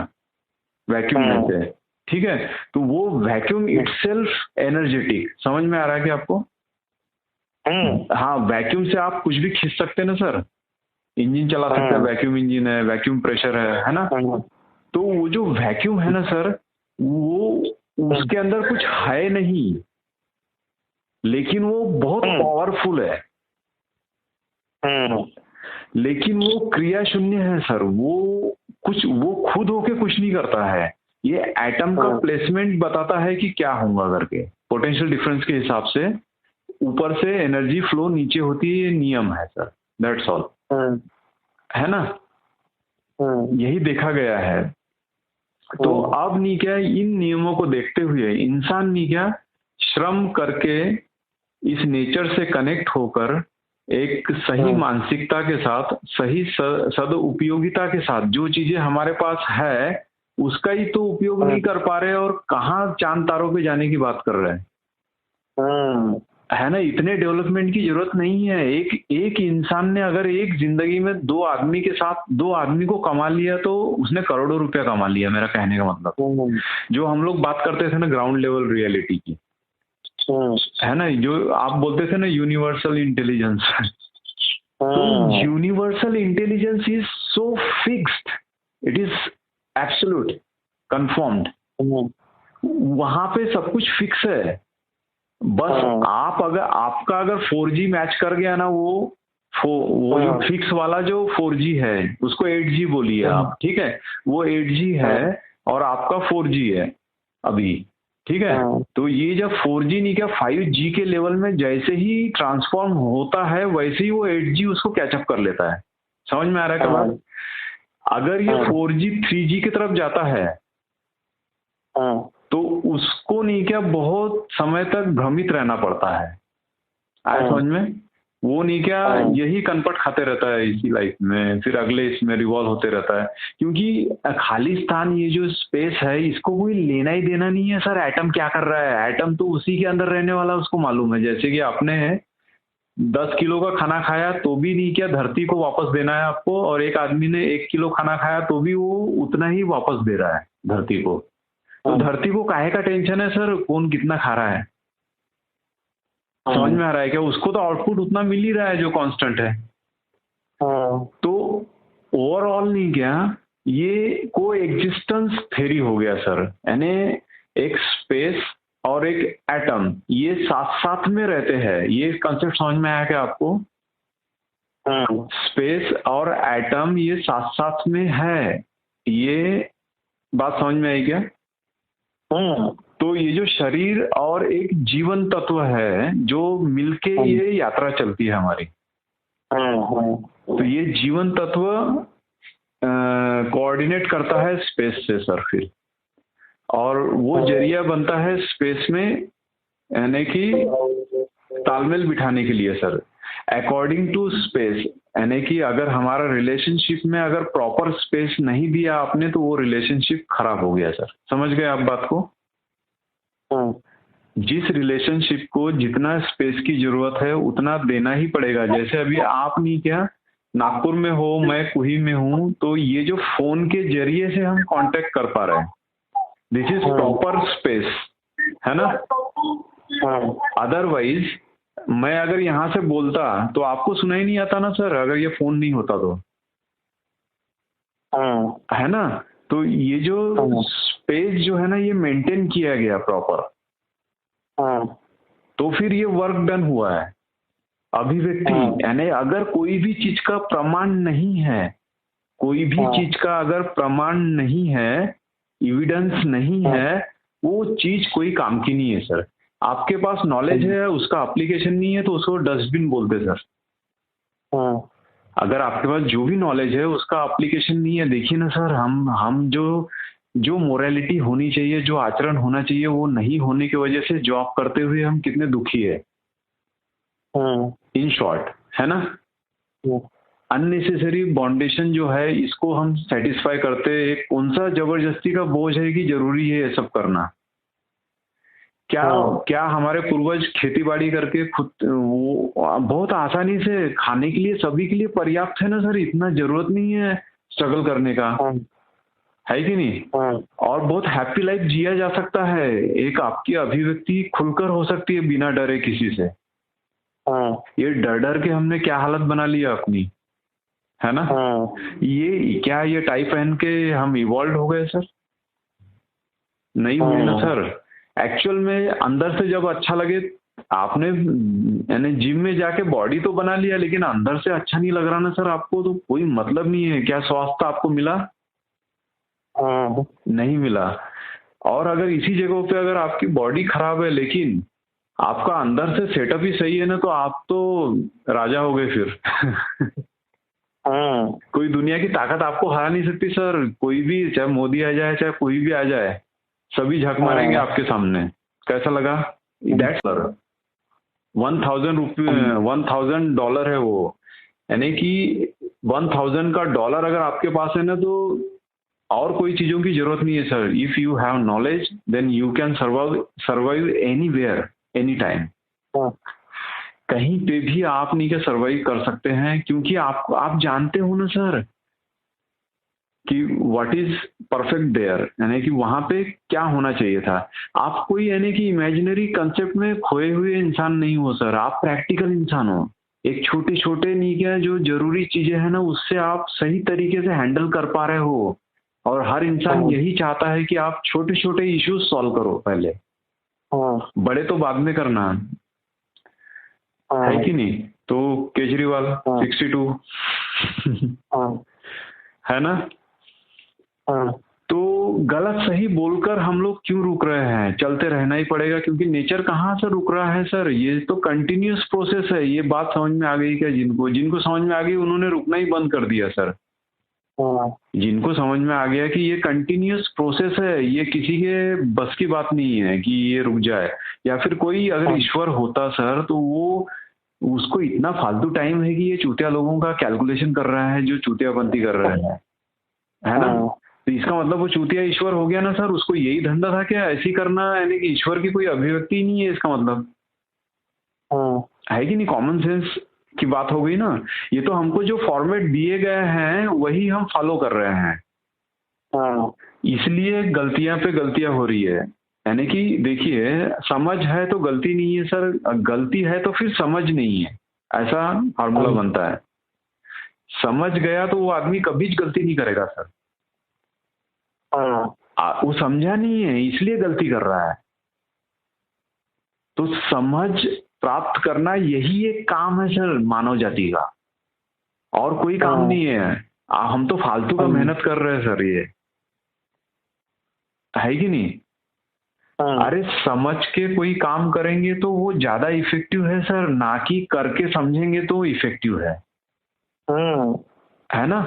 वैक्यूम में से, ठीक है। तो वो वैक्यूम इटसेल्फ एनर्जेटिक, समझ में आ रहा है कि आपको? हाँ, वैक्यूम से आप कुछ भी खींच सकते हैं ना सर, इंजन चला सकते हैं, वैक्यूम इंजन है, वैक्यूम प्रेशर है ना। तो वो जो वैक्यूम है ना सर, वो उसके अंदर कुछ है नहीं, लेकिन वो बहुत पावरफुल है, लेकिन वो क्रिया शून्य है सर। वो खुद होके कुछ नहीं करता है। ये एटम का प्लेसमेंट बताता है कि क्या होगा करके, पोटेंशियल डिफरेंस के हिसाब से ऊपर से एनर्जी फ्लो नीचे होती है, ये नियम है सर, दैट्स ऑल, है ना। यही देखा गया है। तो अब नहीं क्या, इन नियमों को देखते हुए इंसान नहीं क्या, श्रम करके इस नेचर से कनेक्ट होकर एक सही मानसिकता के साथ, सही सदुपयोगिता के साथ जो चीजें हमारे पास है उसका ही तो उपयोग नहीं कर पा रहे, और कहाँ चांद तारों पे जाने की बात कर रहे हैं, है ना। इतने डेवलपमेंट की जरूरत नहीं है। एक इंसान ने अगर एक जिंदगी में दो आदमी को कमा लिया तो उसने करोड़ों रुपया कमा लिया, मेरा कहने का मतलब। जो हम लोग बात करते थे ना ग्राउंड लेवल रियलिटी की, है ना, जो आप बोलते थे ना यूनिवर्सल इंटेलिजेंस, तो universal intelligence is so fixed, it is absolute confirmed. वहां पे सब कुछ फिक्स है। बस आपका अगर 4G मैच कर गया ना, वो जो फिक्स वाला जो 4G है उसको 8G बोलिए आप, ठीक है, वो 8G है और आपका 4G है अभी, ठीक है। तो ये जब 4G नहीं क्या 5G के लेवल में जैसे ही ट्रांसफॉर्म होता है, वैसे ही वो 8G उसको कैचअप कर लेता है। समझ में आ रहा है क्या? अगर ये 4G 3G की तरफ जाता है तो उसको नहीं क्या बहुत समय तक भ्रमित रहना पड़ता है। आया समझ में? वो नहीं क्या यही कनपट खाते रहता है इसी लाइफ में, फिर अगले इसमें रिवॉल्व होते रहता है, क्योंकि खालिस्तान ये जो स्पेस है इसको कोई लेना ही देना नहीं है सर। एटम क्या कर रहा है, एटम तो उसी के अंदर रहने वाला उसको मालूम है। जैसे कि आपने 10 किलो का खाना खाया तो भी नहीं क्या धरती को वापस देना है आपको, और एक आदमी ने 1 किलो खाना खाया तो भी वो उतना ही वापस दे रहा है धरती को। तो धरती को काहे का टेंशन है सर, कौन कितना खा रहा है? समझ में आ रहा है क्या? उसको तो आउटपुट उतना मिल ही रहा है जो कांस्टेंट है। तो ओवरऑल नहीं क्या ये को एग्जिस्टेंस थ्योरी हो गया सर, यानी एक स्पेस और एक एटम ये साथ साथ में रहते हैं। ये कंसेप्ट समझ में आया क्या आपको? स्पेस और एटम ये साथ साथ में है, ये बात समझ में आई क्या? तो ये जो शरीर और एक जीवन तत्व है जो मिलके ये यात्रा चलती है हमारी। तो ये जीवन तत्व कोऑर्डिनेट करता है स्पेस से सर फिर, और वो जरिया बनता है स्पेस में, यानी कि तालमेल बिठाने के लिए सर, अकॉर्डिंग टू स्पेस। यानी कि अगर हमारा रिलेशनशिप में अगर प्रॉपर स्पेस नहीं दिया आपने तो वो रिलेशनशिप खराब हो गया सर। समझ गए आप बात को? जिस रिलेशनशिप को जितना स्पेस की जरूरत है उतना देना ही पड़ेगा। जैसे अभी आप नहीं क्या नागपुर में हो, मैं कुही में हूँ, तो ये जो फोन के जरिए से हम कांटेक्ट कर पा रहे हैं, दिस इज प्रॉपर स्पेस, है ना। अदरवाइज मैं अगर यहाँ से बोलता तो आपको सुनाई नहीं आता ना सर, अगर ये फोन नहीं होता तो, है ना। तो ये जो स्पेस जो है ना ये मेंटेन किया गया प्रॉपर, तो फिर ये वर्क डन हुआ है। अभिव्यक्ति यानी अगर कोई भी चीज का प्रमाण नहीं है, कोई भी चीज का अगर प्रमाण नहीं है, एविडेंस नहीं है, वो चीज कोई काम की नहीं है सर। आपके पास नॉलेज है, उसका एप्लीकेशन नहीं है तो उसको डस्टबिन बोलते सर। अगर आपके पास जो भी नॉलेज है उसका एप्लीकेशन नहीं है, देखिए ना सर, हम जो जो मोरालिटी होनी चाहिए, जो आचरण होना चाहिए, वो नहीं होने की वजह से जॉब करते हुए हम कितने दुखी है, इन शॉर्ट, है ना। अननेसेसरी बॉन्डेशन जो है, इसको हम सेटिस्फाई करते हैं। कौन सा जबरदस्ती का बोझ है कि जरूरी है ये सब करना। क्या क्या हमारे पूर्वज खेती बाड़ी करके खुद वो बहुत आसानी से खाने के लिए सभी के लिए पर्याप्त है ना सर, इतना जरूरत नहीं है स्ट्रगल करने का, है कि नहीं। और बहुत हैप्पी लाइफ जिया जा सकता है, एक आपकी अभिव्यक्ति खुलकर हो सकती है बिना डरे किसी से। ये डर डर के हमने क्या हालत बना लिया अपनी, है ना। ये क्या ये टाई पहन के हम इवॉल्व हो गए सर? नहीं हुए ना सर। एक्चुअल में अंदर से जब अच्छा लगे, आपने यानी जिम में जाके बॉडी तो बना लिया, लेकिन अंदर से अच्छा नहीं लग रहा ना सर आपको, तो कोई मतलब नहीं है। क्या स्वास्थ्य आपको मिला? नहीं मिला। और अगर इसी जगह पे अगर आपकी बॉडी खराब है लेकिन आपका अंदर से सेटअप ही सही है ना, तो आप तो राजा हो गए फिर। कोई दुनिया की ताकत आपको हरा नहीं सकती सर। कोई भी, चाहे मोदी आ जाए चाहे कोई भी आ जाए, सभी झक मारेंगे आपके सामने। कैसा लगा? दैट सर $1,000 है वो, यानी कि 1,000 का डॉलर अगर आपके पास है ना, तो और कोई चीजों की जरूरत नहीं है sir. If you have knowledge then you can survive anywhere any time. कहीं पे भी आप नहीं क्या सर्वाइव कर सकते हैं, क्योंकि आप जानते हो ना सर कि व्हाट इज परफेक्ट देयर, यानी कि वहां पे क्या होना चाहिए था। आप कोई यानी कि इमेजिनरी कंसेप्ट में खोए हुए इंसान नहीं हो सर, आप प्रैक्टिकल इंसान हो। एक छोटे छोटे नहीं क्या जो जरूरी चीजें हैं ना, उससे आप सही तरीके से हैंडल कर पा रहे हो। और हर इंसान यही चाहता है कि आप छोटे छोटे इश्यूज सॉल्व करो पहले, बड़े तो बाद में करना, है कि नहीं। तो केजरीवाल 62 है ना। तो गलत सही बोलकर हम लोग क्यों रुक रहे हैं? चलते रहना ही पड़ेगा, क्योंकि नेचर कहाँ से रुक रहा है सर। ये तो कंटिन्यूअस प्रोसेस है। ये बात समझ में आ गई क्या? जिनको समझ में आ गई उन्होंने रुकना ही बंद कर दिया सर। जिनको समझ में आ गया कि ये कंटिन्यूअस प्रोसेस है, ये किसी के बस की बात नहीं है कि ये रुक जाए। या फिर कोई अगर ईश्वर होता सर, तो वो उसको इतना फालतू टाइम है कि ये चूतिया लोगों का कैलकुलेशन कर रहा है जो चूतियापंथी कर रहे हैं, है ना। तो इसका मतलब वो चूतिया ईश्वर हो गया ना सर। उसको यही धंधा था क्या, ऐसी करना, यानी कि ईश्वर की कोई अभिव्यक्ति नहीं है इसका मतलब, है कि नहीं। कॉमन सेंस की बात हो गई ना। ये तो हमको जो फॉर्मेट दिए गए हैं वही हम फॉलो कर रहे हैं, इसलिए गलतियां पे गलतियां हो रही है। यानी कि देखिए, समझ है तो गलती नहीं है सर, गलती है तो फिर समझ नहीं है, ऐसा फार्मूला बनता है। समझ गया तो वो आदमी कभी गलती नहीं करेगा सर। वो समझा नहीं है इसलिए गलती कर रहा है। तो समझ प्राप्त करना यही एक काम है सर मानव जाति का, और कोई काम नहीं है। हम तो फालतू का मेहनत कर रहे हैं सर, ये है कि नहीं। अरे समझ के कोई काम करेंगे तो वो ज्यादा इफेक्टिव है सर, ना कि करके समझेंगे तो इफेक्टिव है ना।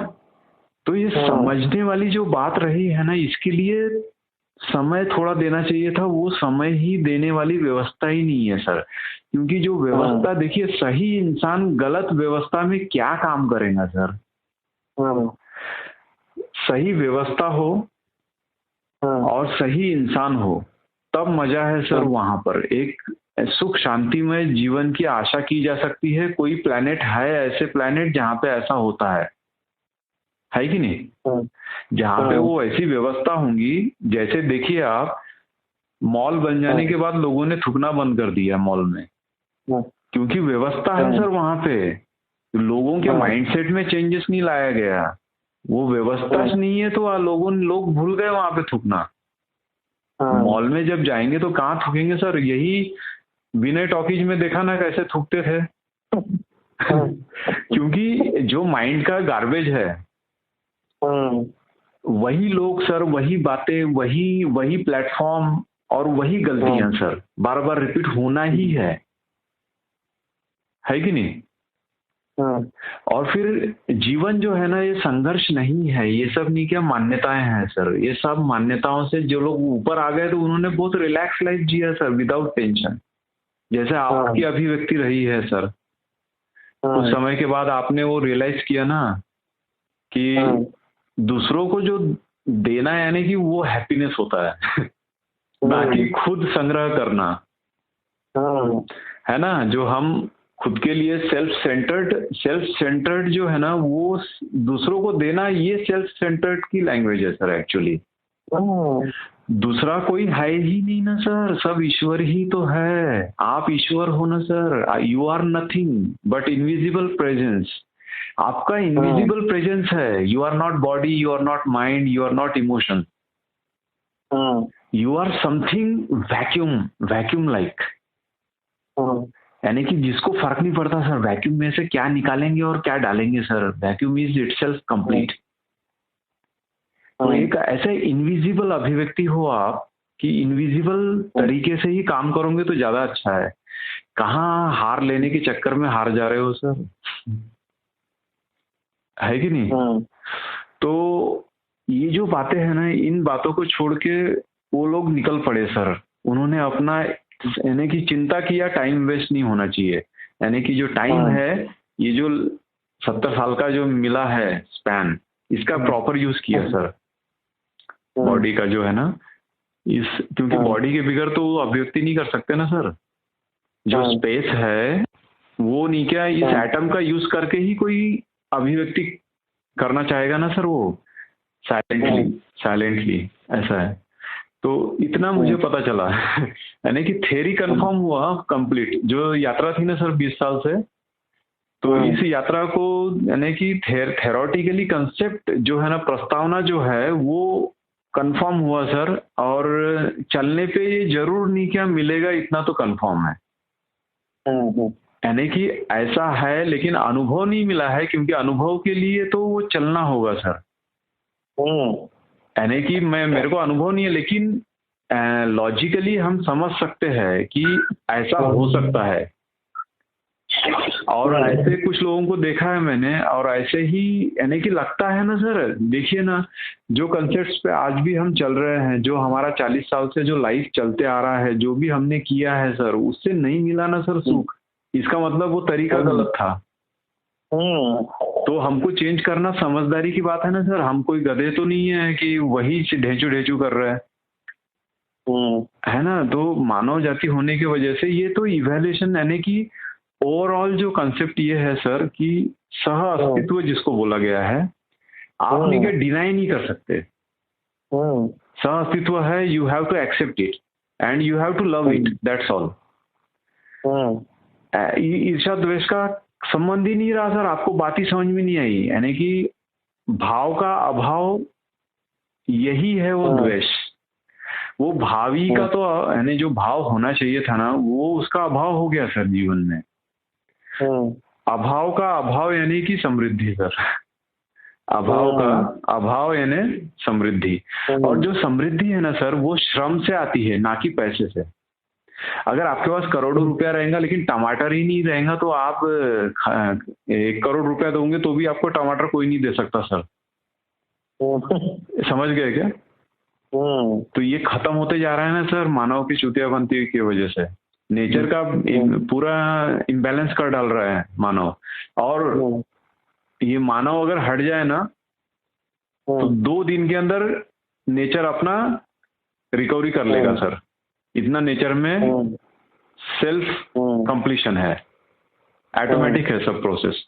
तो ये समझने वाली जो बात रही है ना, इसके लिए समय थोड़ा देना चाहिए था। वो समय ही देने वाली व्यवस्था ही नहीं है सर। क्योंकि जो व्यवस्था, देखिए, सही इंसान गलत व्यवस्था में क्या काम करेगा सर। सही व्यवस्था हो और सही इंसान हो तब मजा है सर। वहां पर एक सुख शांतिमय जीवन की आशा की जा सकती है। कोई प्लेनेट है, ऐसे प्लेनेट जहाँ पे ऐसा होता है कि नहीं। जहाँ पे वो ऐसी व्यवस्था होंगी, जैसे देखिए आप, मॉल बन जाने के बाद लोगों ने थूकना बंद कर दिया मॉल में, क्योंकि व्यवस्था है सर वहां पे। लोगों के माइंडसेट में चेंजेस नहीं लाया गया, वो व्यवस्था नहीं है, तो लोग भूल गए वहां पे थूकना। मॉल में जब जाएंगे तो कहाँ थूकेंगे सर। यही विनय टॉकीज में देखा ना कैसे थूकते थे। क्योंकि जो माइंड का गार्बेज है वही लोग सर, वही बातें, वही प्लेटफॉर्म और वही गलतियां सर बार बार रिपीट होना ही है कि नहीं। हाँ, और फिर जीवन जो है ना ये संघर्ष नहीं है, ये सब नहीं क्या मान्यताएं हैं सर। ये सब मान्यताओं से जो लोग ऊपर आ गए तो उन्होंने बहुत रिलैक्स लाइफ जिया सर, विदाउट टेंशन। जैसे आपकी हाँ, अभिव्यक्ति रही है सर, कुछ हाँ, समय के बाद आपने वो रियलाइज किया ना हाँ, कि दूसरों को जो देना है यानी कि वो हैप्पीनेस होता है ना कि खुद संग्रह करना, हाँ, है ना। जो हम खुद के लिए सेल्फ सेंटर्ड जो है ना वो दूसरों को देना, ये सेल्फ सेंटर्ड की लैंग्वेज है सर एक्चुअली। हाँ, दूसरा कोई है ही नहीं ना सर, सब ईश्वर ही तो है। आप ईश्वर हो ना sir, you are nothing but invisible presence. आपका इनविजिबल प्रेजेंस है। You are not body, you are not mind, you are not emotion, हाँ, you are something vacuum, vacuum like. हाँ, यानी कि जिसको फर्क नहीं पड़ता सर वैक्यूम में से क्या निकालेंगे और क्या डालेंगे sir, vacuum is itself complete. तो हाँ, एक ऐसे इनविजिबल अभिव्यक्ति हो आप कि इनविजिबल तरीके से ही काम करोगे तो ज्यादा अच्छा है। कहाँ हार लेने के चक्कर में हार जा रहे हो सर, है कि नहीं। हाँ, तो ये जो बातें हैं ना, इन बातों को छोड़ के वो लोग निकल पड़े सर। उन्होंने अपना यानी कि चिंता किया, टाइम वेस्ट नहीं होना चाहिए। यानी कि जो टाइम हाँ, है, ये जो 70 साल का जो मिला है स्पैन, इसका प्रॉपर यूज किया सर। बॉडी का जो है ना, इस क्योंकि बॉडी के बिगड़ तो वो अभिव्यक्ति नहीं कर सकते ना सर। जो स्पेस है वो नहीं क्या इस एटम का यूज करके ही कोई अभिव्यक्ति करना चाहेगा ना सर, वो साइलेंटली साइलेंटली ऐसा है। तो इतना मुझे पता चला यानी कि थ्योरी कंफर्म हुआ कंप्लीट। जो यात्रा थी ना सर 20 साल से, तो इस यात्रा को यानी कि थेरोटिकली कंसेप्ट जो है ना, प्रस्तावना जो है वो कंफर्म हुआ सर। और चलने पे ये जरूर नहीं क्या मिलेगा, इतना तो कंफर्म है। यानी कि ऐसा है, लेकिन अनुभव नहीं मिला है, क्योंकि अनुभव के लिए तो वो चलना होगा सर। यानी कि मेरे को अनुभव नहीं है, लेकिन लॉजिकली हम समझ सकते हैं कि ऐसा हो सकता है। और ऐसे कुछ लोगों को देखा है मैंने, और ऐसे ही यानी कि लगता है ना सर। देखिए ना, जो कंसेप्ट्स पे आज भी हम चल रहे हैं, जो हमारा 40 साल से जो लाइफ चलते आ रहा है, जो भी हमने किया है सर, उससे नहीं मिला ना सर सुख, इसका मतलब वो तरीका गलत था। तो हमको चेंज करना समझदारी की बात है ना सर। हम कोई गधे तो नहीं है कि वही ढेंचू ढेंचू कर रहे हैं, है ना। तो मानव जाति होने की वजह से ये तो इवैल्यूएशन, यानी कि ओवरऑल जो कंसेप्ट ये है सर कि सह अस्तित्व जिसको बोला गया है, आप नहीं क्या डिनाई नहीं कर सकते। सह अस्तित्व है, you have to accept it and you have to love it, that's all. ईर्ष्या द्वेष का संबंध ही नहीं रहा सर। आपको बात ही समझ में नहीं आई। यानी कि भाव का अभाव यही है वो द्वेष। वो भावी का तो यानी जो भाव होना चाहिए था ना, वो उसका अभाव हो गया सर जीवन में। अभाव का अभाव यानी कि समृद्धि सर। अभाव का अभाव यानी समृद्धि। और जो समृद्धि है ना सर, वो श्रम से आती है, ना कि पैसे से। अगर आपके पास करोड़ों रुपया रहेगा लेकिन टमाटर ही नहीं रहेगा, तो आप 1 करोड़ रुपया दोगे तो भी आपको टमाटर कोई नहीं दे सकता सर। समझ गए क्या। तो ये खत्म होते जा रहा है ना सर, मानव की चुतियापंती की वजह से। नेचर का पूरा इम्बैलेंस कर डाल रहा है मानव। और ये मानव अगर हट जाए ना, तो 2 दिन के अंदर नेचर अपना रिकवरी कर लेगा सर। इतना नेचर में सेल्फ कंप्लीशन है, ऑटोमेटिक है सब प्रोसेस।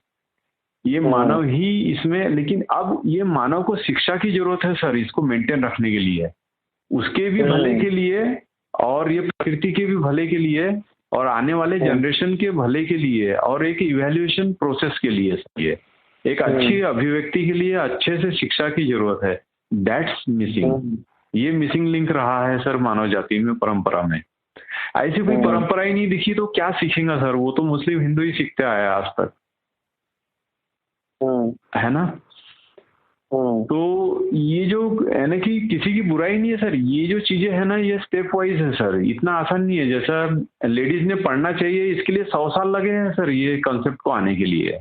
ये मानव ही इसमें, लेकिन अब ये मानव को शिक्षा की जरूरत है सर, इसको मेंटेन रखने के लिए, उसके भी भले के लिए, और ये प्रकृति के भी भले के लिए, और आने वाले जनरेशन के भले के लिए, और एक इवैल्यूएशन प्रोसेस के लिए सर। ये एक अच्छी अभिव्यक्ति के लिए अच्छे से शिक्षा की जरूरत है। That's missing. ये मिसिंग लिंक रहा है सर मानव जाति में, परंपरा में। ऐसी कोई परंपरा ही नहीं दिखी तो क्या सीखेगा सर। वो तो मुस्लिम हिंदू ही सीखते आया आज तक, है ना। तो ये जो यानी कि किसी की बुराई नहीं है सर, ये जो चीजें है ना, ये स्टेप वाइज है सर। इतना आसान नहीं है। जैसा लेडीज ने पढ़ना चाहिए, इसके लिए 100 साल लगे हैं सर ये कंसेप्ट को आने के लिए।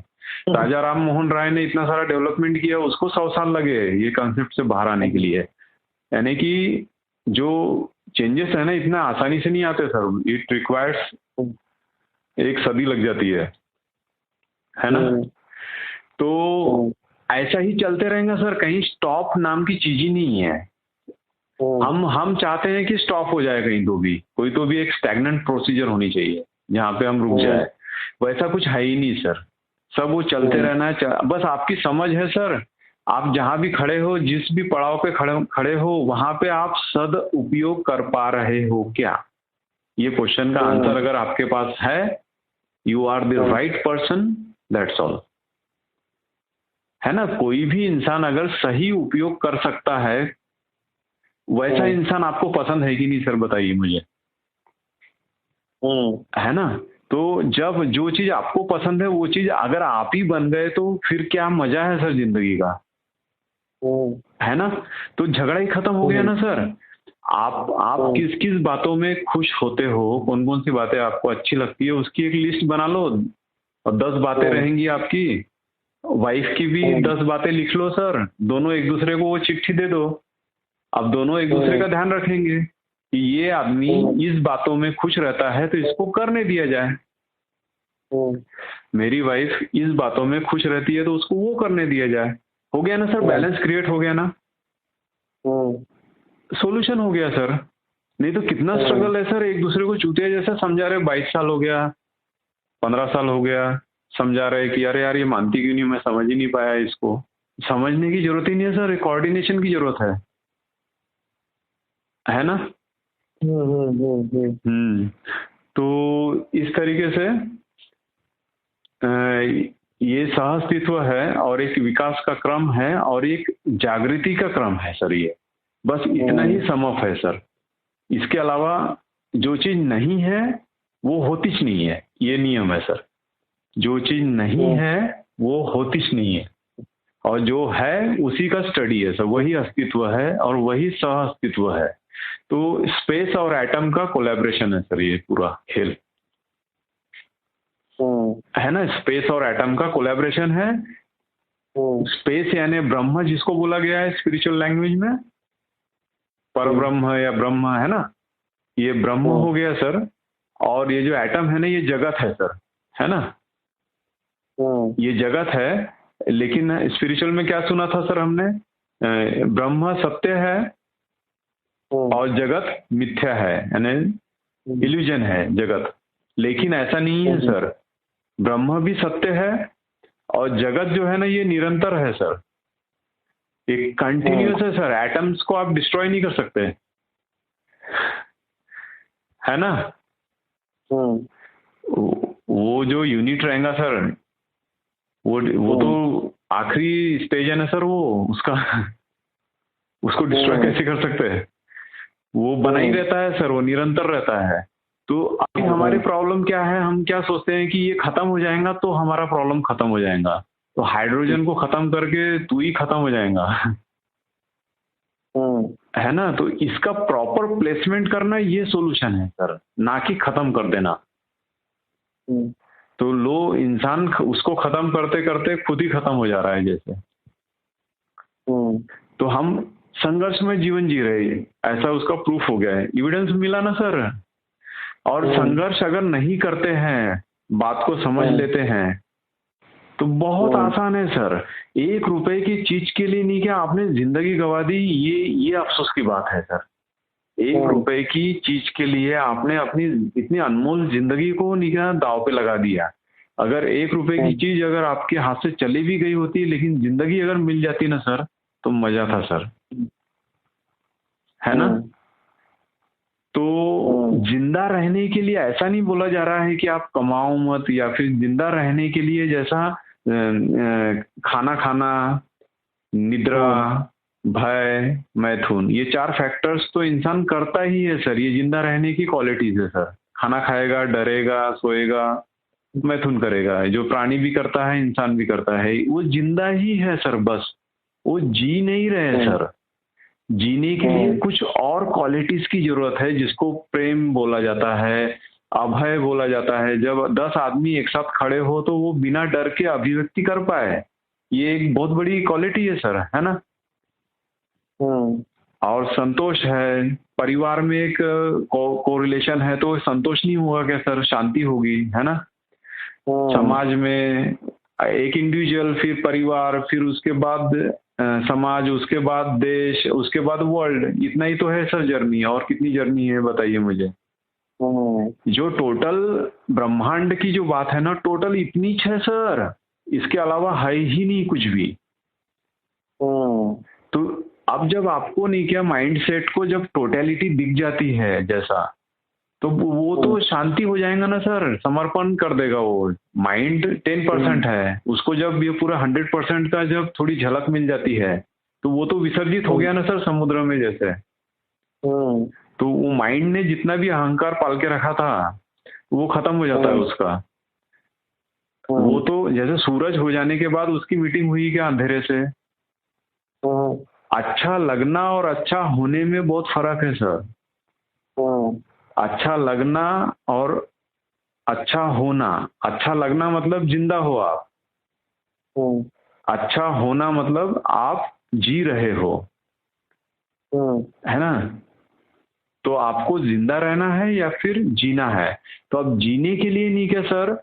राजा राम मोहन राय ने इतना सारा डेवलपमेंट किया, उसको 100 साल लगे ये कंसेप्ट से बाहर आने के लिए। यानी कि जो चेंजेस है ना इतना आसानी से नहीं आते सर, इट रिक्वायर्स एक सदी लग जाती है ना। तो ऐसा ही चलते रहेगा सर, कहीं स्टॉप नाम की चीज ही नहीं है। हम चाहते हैं कि स्टॉप हो जाए कहीं तो भी, कोई तो भी एक स्टैग्नेंट प्रोसीजर होनी चाहिए जहाँ पे हम रुक जाए, वैसा कुछ है ही नहीं सर। सब वो चलते रहना है, बस आपकी समझ है सर। आप जहाँ भी खड़े हो, जिस भी पड़ाव पे खड़े हो, वहां पे आप सद उपयोग कर पा रहे हो क्या, ये क्वेश्चन का आंसर अगर आपके पास है, you are the right person, that's all. है ना। कोई भी इंसान अगर सही उपयोग कर सकता है, वैसा इंसान आपको पसंद है कि नहीं सर, बताइए मुझे। है ना। तो जब जो चीज आपको पसंद है वो चीज अगर आप ही बन गए तो फिर क्या मजा है सर जिंदगी का। है ना। तो झगड़ा ही खत्म हो गया ना सर। आप किस किस बातों में खुश होते हो, कौन कौन सी बातें आपको अच्छी लगती है, उसकी एक लिस्ट बना लो और 10 बातें रहेंगी आपकी। वाइफ की भी 10 बातें लिख लो सर, दोनों एक दूसरे को वो चिट्ठी दे दो। अब दोनों एक दूसरे का ध्यान रखेंगे कि ये आदमी इस बातों में खुश रहता है तो इसको करने दिया जाए, मेरी वाइफ इस बातों में खुश रहती है तो उसको वो करने दिया जाए। हो गया ना सर, बैलेंस क्रिएट हो गया ना, सॉल्यूशन हो गया सर। नहीं तो कितना स्ट्रगल है सर, एक दूसरे को चूतिया जैसा समझा रहे, 22 साल हो गया, 15 साल हो गया, समझा रहे कि अरे यार ये मानती क्यों नहीं, मैं समझ ही नहीं पाया इसको। समझने की जरूरत ही नहीं है सर, कोऑर्डिनेशन की जरूरत है ना। तो इस तरीके से ये सहअस्तित्व है और एक विकास का क्रम है और एक जागृति का क्रम है सर, ये बस इतना ही समअप है सर। इसके अलावा जो चीज नहीं है वो होतीच नहीं है, ये नियम है सर। जो चीज नहीं है वो होतीच नहीं है, और जो है उसी का स्टडी है सर, वही अस्तित्व है और वही सह अस्तित्व है। तो स्पेस और एटम का कोलैबोरेशन है सर ये पूरा खेल, है ना। स्पेस और एटम का कोलैबोरेशन है। स्पेस यानी ब्रह्म जिसको बोला गया है स्पिरिचुअल लैंग्वेज में, परब्रह्म या ब्रह्म, है ना, ये ब्रह्म हो गया सर। और ये जो एटम है ना ये जगत है सर, है ना, ये जगत है। लेकिन स्पिरिचुअल में क्या सुना था सर हमने, ब्रह्म सत्य है और जगत मिथ्या है, यानी इल्यूजन है जगत। लेकिन ऐसा नहीं है सर, ब्रह्म भी सत्य है और जगत जो है ना ये निरंतर है सर, एक कंटिन्यूस है सर। एटम्स को आप डिस्ट्रॉय नहीं कर सकते, है ना। वो जो यूनिट रहेगा सर, वो तो आखिरी स्टेज है ना सर, वो उसको डिस्ट्रॉय कैसे कर सकते हैं, वो बना ही रहता है सर, वो निरंतर रहता है। तो अभी हमारी प्रॉब्लम क्या है, हम क्या सोचते हैं कि ये खत्म हो जाएगा तो हमारा प्रॉब्लम खत्म हो जाएगा, तो हाइड्रोजन को खत्म करके तू ही खत्म हो जाएगा, है ना। तो इसका प्रॉपर प्लेसमेंट करना ये सॉल्यूशन है सर, ना कि खत्म कर देना। तो लो इंसान उसको खत्म करते करते खुद ही खत्म हो जा रहा है जैसे। तो हम संघर्ष में जीवन जी रहे हैं, ऐसा उसका प्रूफ हो गया है, एविडेंस मिला ना सर। और संघर्ष अगर नहीं करते हैं, बात को समझ लेते हैं, तो बहुत आसान है सर। 1 रुपए की चीज के लिए नहीं क्या आपने जिंदगी गंवा दी, ये अफसोस की बात है सर। 1 रुपए की चीज के लिए आपने अपनी इतनी अनमोल जिंदगी को नहीं क्या दांव पे लगा दिया। अगर 1 रुपए की चीज अगर आपके हाथ से चली भी गई होती, लेकिन जिंदगी अगर मिल जाती ना सर, तो मजा था सर, है ना। तो जिंदा रहने के लिए ऐसा नहीं बोला जा रहा है कि आप कमाओ मत, या फिर जिंदा रहने के लिए जैसा खाना खाना, निद्रा, भय, मैथुन, ये 4 फैक्टर्स तो इंसान करता ही है सर, ये जिंदा रहने की क्वालिटीज है सर। खाना खाएगा, डरेगा, सोएगा, मैथुन करेगा, जो प्राणी भी करता है इंसान भी करता है, वो जिंदा ही है सर, बस वो जी नहीं रहे सर। जीने के लिए कुछ और क्वालिटीज की जरूरत है, जिसको प्रेम बोला जाता है, अभय बोला जाता है। जब 10 आदमी एक साथ खड़े हो तो वो बिना डर के अभिव्यक्ति कर पाए, ये एक बहुत बड़ी क्वालिटी है सर, है ना। और संतोष है, परिवार में एक कोरिलेशन है तो संतोष नहीं होगा क्या सर, शांति होगी, है ना। समाज में एक इंडिविजुअल, फिर परिवार, फिर उसके बाद समाज, उसके बाद देश, उसके बाद वर्ल्ड, इतना ही तो है सर जर्नी। और कितनी जर्नी है बताइए मुझे। जो टोटल ब्रह्मांड की जो बात है ना, टोटल इतनी है सर, इसके अलावा है ही नहीं कुछ भी। तो अब जब आपको नहीं क्या माइंड सेट को जब टोटलिटी दिख जाती है जैसा, तो वो तो शांति हो जाएगा ना सर, समर्पण कर देगा वो। माइंड 10% है, उसको जब ये पूरा 100% का जब थोड़ी झलक मिल जाती है तो वो तो विसर्जित हो गया ना सर समुद्र में जैसे। तो वो माइंड ने जितना भी अहंकार पाल के रखा था वो खत्म हो जाता है उसका। वो तो जैसे सूरज हो जाने के बाद उसकी मीटिंग हुई क्या अंधेरे से। अच्छा लगना और अच्छा होने में बहुत फर्क है सर। अच्छा लगना और अच्छा होना। अच्छा लगना मतलब जिंदा हो आप, अच्छा होना मतलब आप जी रहे हो, है ना। तो आपको जिंदा रहना है या फिर जीना है। तो अब जीने के लिए नहीं क्या सर,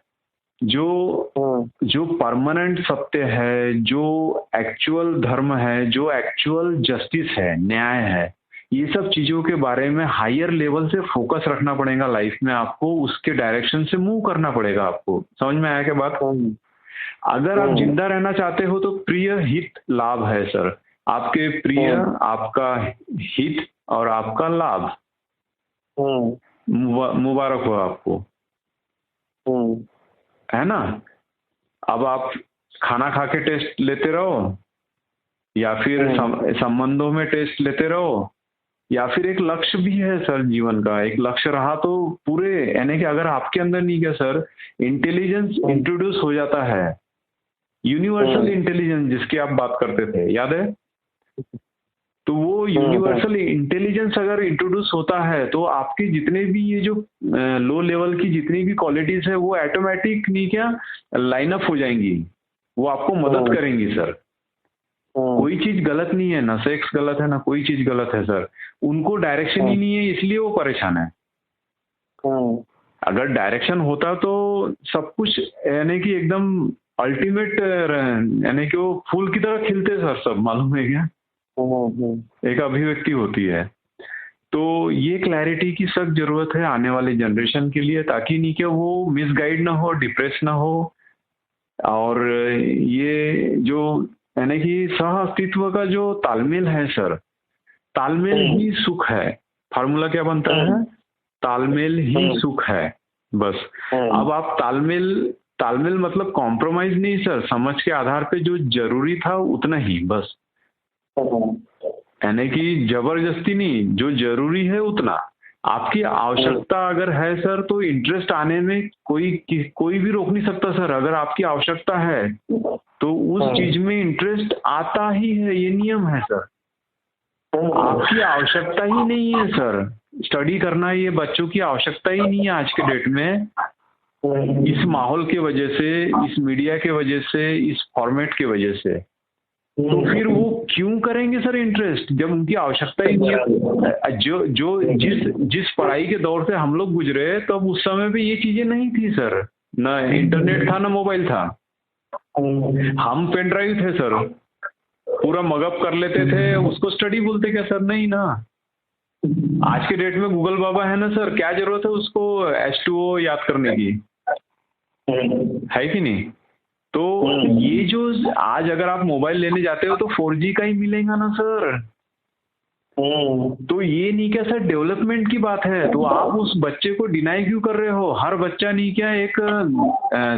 जो परमानेंट सत्य है, जो एक्चुअल धर्म है, जो एक्चुअल जस्टिस है, न्याय है, ये सब चीजों के बारे में हायर लेवल से फोकस रखना पड़ेगा लाइफ में। आपको उसके डायरेक्शन से मूव करना पड़ेगा। आपको समझ में आया क्या बात। अगर आप जिंदा रहना चाहते हो तो प्रिय हित लाभ है सर। आपके प्रिय, आपका हित और आपका लाभ, मुबारक हो आपको, है ना। अब आप खाना खा के टेस्ट लेते रहो, या फिर संबंधों में टेस्ट लेते रहो, या फिर एक लक्ष्य भी है सर जीवन का। एक लक्ष्य रहा तो पूरे, यानी कि अगर आपके अंदर नहीं क्या सर इंटेलिजेंस इंट्रोड्यूस हो जाता है, यूनिवर्सल इंटेलिजेंस जिसकी आप बात करते थे, याद है। तो वो यूनिवर्सल इंटेलिजेंस अगर इंट्रोड्यूस होता है तो आपके जितने भी ये जो लो लेवल की जितनी भी क्वालिटीज है वो ऑटोमेटिक नहीं क्या लाइन अप हो जाएंगी, वो आपको मदद करेंगी सर। कोई चीज गलत नहीं है, ना सेक्स गलत है ना कोई चीज गलत है सर, उनको डायरेक्शन ही नहीं है इसलिए वो परेशान है। अगर डायरेक्शन होता तो सब कुछ यानी कि एकदम अल्टीमेट, यानी कि वो फूल की तरह खिलते सर सब, मालूम है क्या। एक अभिव्यक्ति होती है। तो ये क्लैरिटी की सख्त जरूरत है आने वाले जनरेशन के लिए, ताकि नहीं क्या वो मिसगाइड ना हो, डिप्रेस ना हो। और ये जो यानी कि सह अस्तित्व का जो तालमेल है सर, तालमेल ही सुख है। फार्मूला क्या बनता है, तालमेल ही सुख है, बस। अब आप तालमेल मतलब कॉम्प्रोमाइज नहीं सर, समझ के आधार पे जो जरूरी था उतना ही बस, यानी कि जबरदस्ती नहीं, जो जरूरी है उतना। आपकी आवश्यकता अगर है सर तो इंटरेस्ट आने में कोई भी रोक नहीं सकता सर। अगर आपकी आवश्यकता है तो उस चीज में इंटरेस्ट आता ही है, ये नियम है सर। आपकी आवश्यकता ही नहीं है सर स्टडी करना, ये बच्चों की आवश्यकता ही नहीं है आज के डेट में। इस माहौल के वजह से, इस मीडिया के वजह से, इस फॉर्मेट के वजह से, तो फिर वो क्यों करेंगे सर इंटरेस्ट जब उनकी आवश्यकता ही नहीं है। जो जिस पढ़ाई के दौर से हम लोग गुजरे तब उस समय पे ये चीजें नहीं थी सर, ना इंटरनेट था ना मोबाइल था। हम पेन ड्राइव थे सर, पूरा मगअप कर लेते थे, उसको स्टडी बोलते क्या सर, नहीं ना। आज के डेट में गूगल बाबा है ना सर, क्या जरूरत है उसको H2O याद करने की, है कि नहीं। तो ये जो आज अगर आप मोबाइल लेने जाते हो तो 4G का ही मिलेगा ना सर। तो ये नहीं क्या सर डेवलपमेंट की बात है, तो आप उस बच्चे को डिनाई क्यों कर रहे हो। हर बच्चा नहीं क्या एक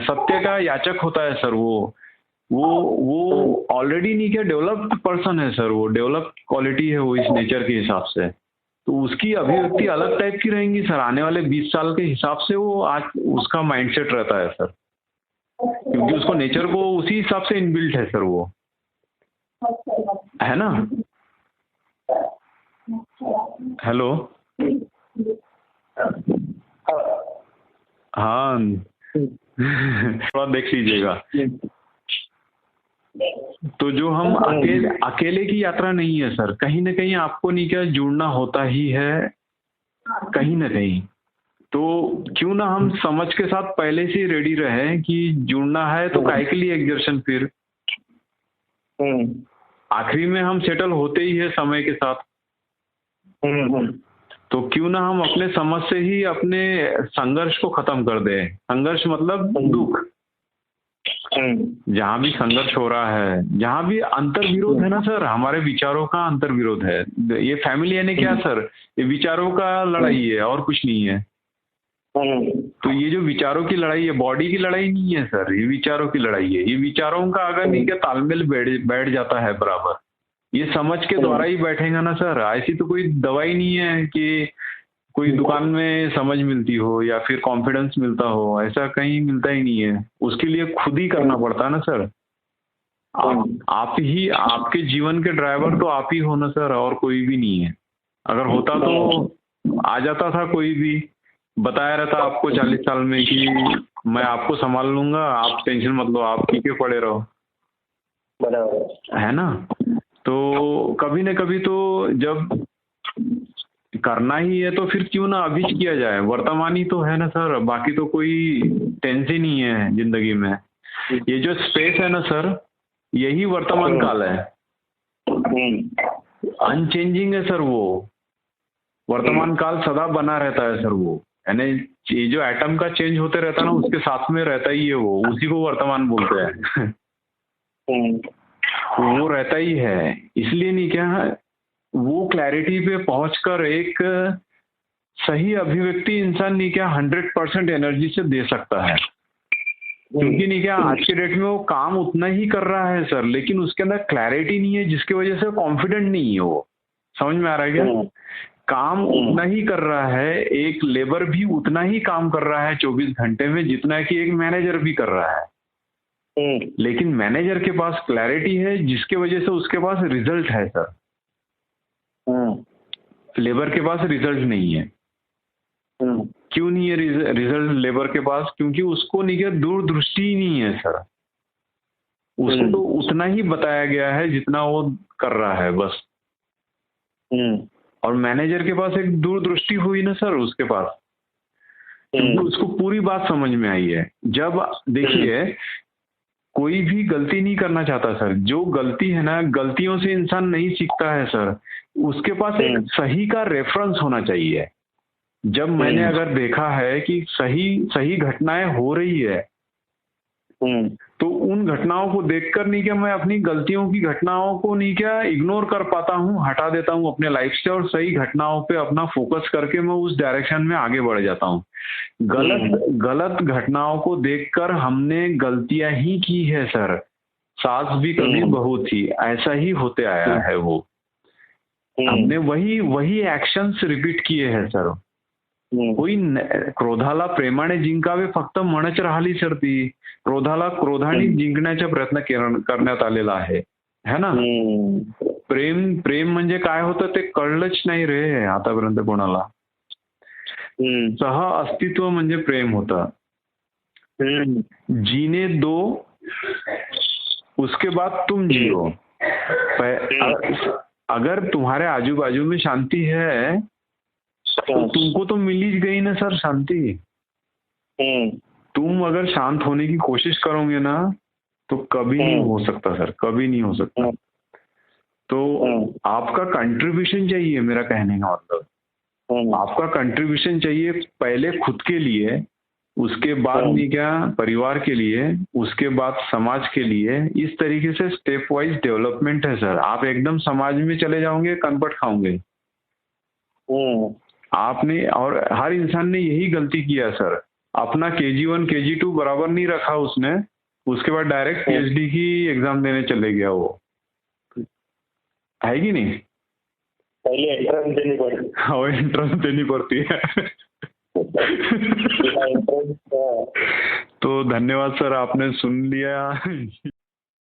सत्य का याचक होता है सर। वो ऑलरेडी नहीं क्या डेवलप्ड पर्सन है सर, वो डेवलप्ड क्वालिटी है वो इस नेचर के हिसाब से। तो उसकी अभिव्यक्ति अलग टाइप की रहेंगी सर, आने वाले 20 साल के हिसाब से वो आज उसका माइंडसेट रहता है सर, क्योंकि उसको नेचर को उसी हिसाब से इनबिल्ट है सर वो, है ना। हेलो, हाँ थोड़ा देख लीजिएगा। तो जो हम अकेले की यात्रा नहीं है सर, कहीं ना कहीं आपको नहीं क्या जुड़ना होता ही है कहीं ना कहीं। तो क्यों ना हम समझ के साथ पहले से रेडी रहे कि जुड़ना है तो काहे के लिए एग्जर्शन फिर। आखिरी में हम सेटल होते ही है समय के साथ। तो क्यों ना हम अपने समझ से ही अपने संघर्ष को खत्म कर दें। संघर्ष मतलब दुख। जहाँ भी संघर्ष हो रहा है, जहाँ भी अंतर विरोध है ना सर, हमारे विचारों का अंतर विरोध है। ये फैमिली यानी क्या सर, ये विचारों का लड़ाई है और कुछ नहीं है। तो ये जो विचारों की लड़ाई है, बॉडी की लड़ाई नहीं है सर, ये विचारों की लड़ाई है। ये विचारों का अगर नहीं क्या तालमेल बैठ जाता है बराबर, ये समझ के द्वारा ही बैठेगा ना सर। ऐसी तो कोई दवाई नहीं है कि कोई दुकान में समझ मिलती हो या फिर कॉन्फिडेंस मिलता हो, ऐसा कहीं मिलता ही नहीं है। उसके लिए खुद ही करना पड़ता है ना सर। आप ही आपके जीवन के ड्राइवर तो आप ही हो ना सर, और कोई भी नहीं है। अगर होता तो आ जाता था कोई भी, बताया रहता आपको 40 साल में कि मैं आपको संभाल लूंगा, आप टेंशन मत लो, आप ठीक है पड़े रहो, है ना। तो कभी न कभी तो जब करना ही है तो फिर क्यों ना अभी किया जाए। वर्तमान ही तो है ना सर, बाकी तो कोई टेंशन नहीं है जिंदगी में। ये जो स्पेस है ना सर, यही वर्तमान काल है। अनचेंजिंग है सर वो। वर्तमान काल सदा बना रहता है सर वो, यानी ये जो एटम का चेंज होते रहता है ना, उसके साथ में रहता ही है वो, उसी को वर्तमान बोलते हैं। वो रहता ही है। इसलिए नहीं क्या वो क्लैरिटी पे पहुंचकर एक सही अभिव्यक्ति इंसान नहीं क्या 100% एनर्जी से दे सकता है। क्योंकि नहीं क्या आज के डेट में वो काम उतना ही कर रहा है सर, लेकिन उसके अंदर क्लैरिटी नहीं है, जिसकी वजह से कॉन्फिडेंट नहीं है वो। समझ में आ रहा है क्या। काम उतना ही कर रहा है, एक लेबर भी उतना ही काम कर रहा है 24 घंटे में जितना कि एक मैनेजर भी कर रहा है। लेकिन मैनेजर के पास क्लैरिटी है, जिसके वजह से उसके पास रिजल्ट है सर। लेबर के पास रिजल्ट नहीं है। क्यों नहीं है रिजल्ट लेबर के पास? क्योंकि उसको नहीं क्या दूरदृष्टि ही नहीं है सर। उसको तो उतना ही बताया गया है जितना वो कर रहा है बस। और मैनेजर के पास एक दूरदृष्टि हुई ना सर उसके पास, क्योंकि उसको पूरी बात समझ में आई है। जब देखिए कोई भी गलती नहीं करना चाहता सर, जो गलती है ना, गलतियों से इंसान नहीं सीखता है सर। उसके पास एक सही का रेफरेंस होना चाहिए। जब मैंने अगर देखा है कि सही घटनाएं हो रही है, तो उन घटनाओं को देखकर नहीं क्या मैं अपनी गलतियों की घटनाओं को नहीं क्या इग्नोर कर पाता हूँ, हटा देता हूँ अपने लाइफ से, और सही घटनाओं पे अपना फोकस करके मैं उस डायरेक्शन में आगे बढ़ जाता हूँ। गलत घटनाओं को देखकर हमने गलतियां ही की है सर। सास भी कभी बहू थी, ऐसा ही होते आया है वो। हमने वही एक्शंस रिपीट किए हैं सर। कोई क्रोधाला प्रेमाने जिंकावे फक्त म्हणच राहिली सर ती। क्रोधाला क्रोधाने जिंकण्याचा प्रयत्न करण्यात आलेला आहे ना। प्रेम म्हणजे काय होतं ते कळलंच नाही रे आतापर्यंत कोणाला। सह अस्तित्व म्हणजे प्रेम होता। जीने दो उसके बाद तुम जियो। अगर तुम्हारे आजू बाजू में शांति है तो तुमको तो मिल ही गई ना सर शांति। तुम अगर शांत होने की कोशिश करोगे ना तो कभी नहीं हो सकता सर, कभी नहीं हो सकता। तो आपका कंट्रीब्यूशन चाहिए, मेरा कहने का मतलब आपका कंट्रीब्यूशन चाहिए पहले खुद के लिए, उसके बाद नहीं क्या परिवार के लिए, उसके बाद समाज के लिए। इस तरीके से स्टेप वाइज डेवलपमेंट है सर। आप एकदम समाज में चले जाओगे कनपट खाओगे आपने। और हर इंसान ने यही गलती किया सर, अपना KG1 KG2 बराबर नहीं रखा उसने, उसके बाद डायरेक्ट PhD की एग्जाम देने चले गया वो, है कि नहीं। पहले एंट्रेंस देनी पड़ती है। तो धन्यवाद सर, आपने सुन लिया।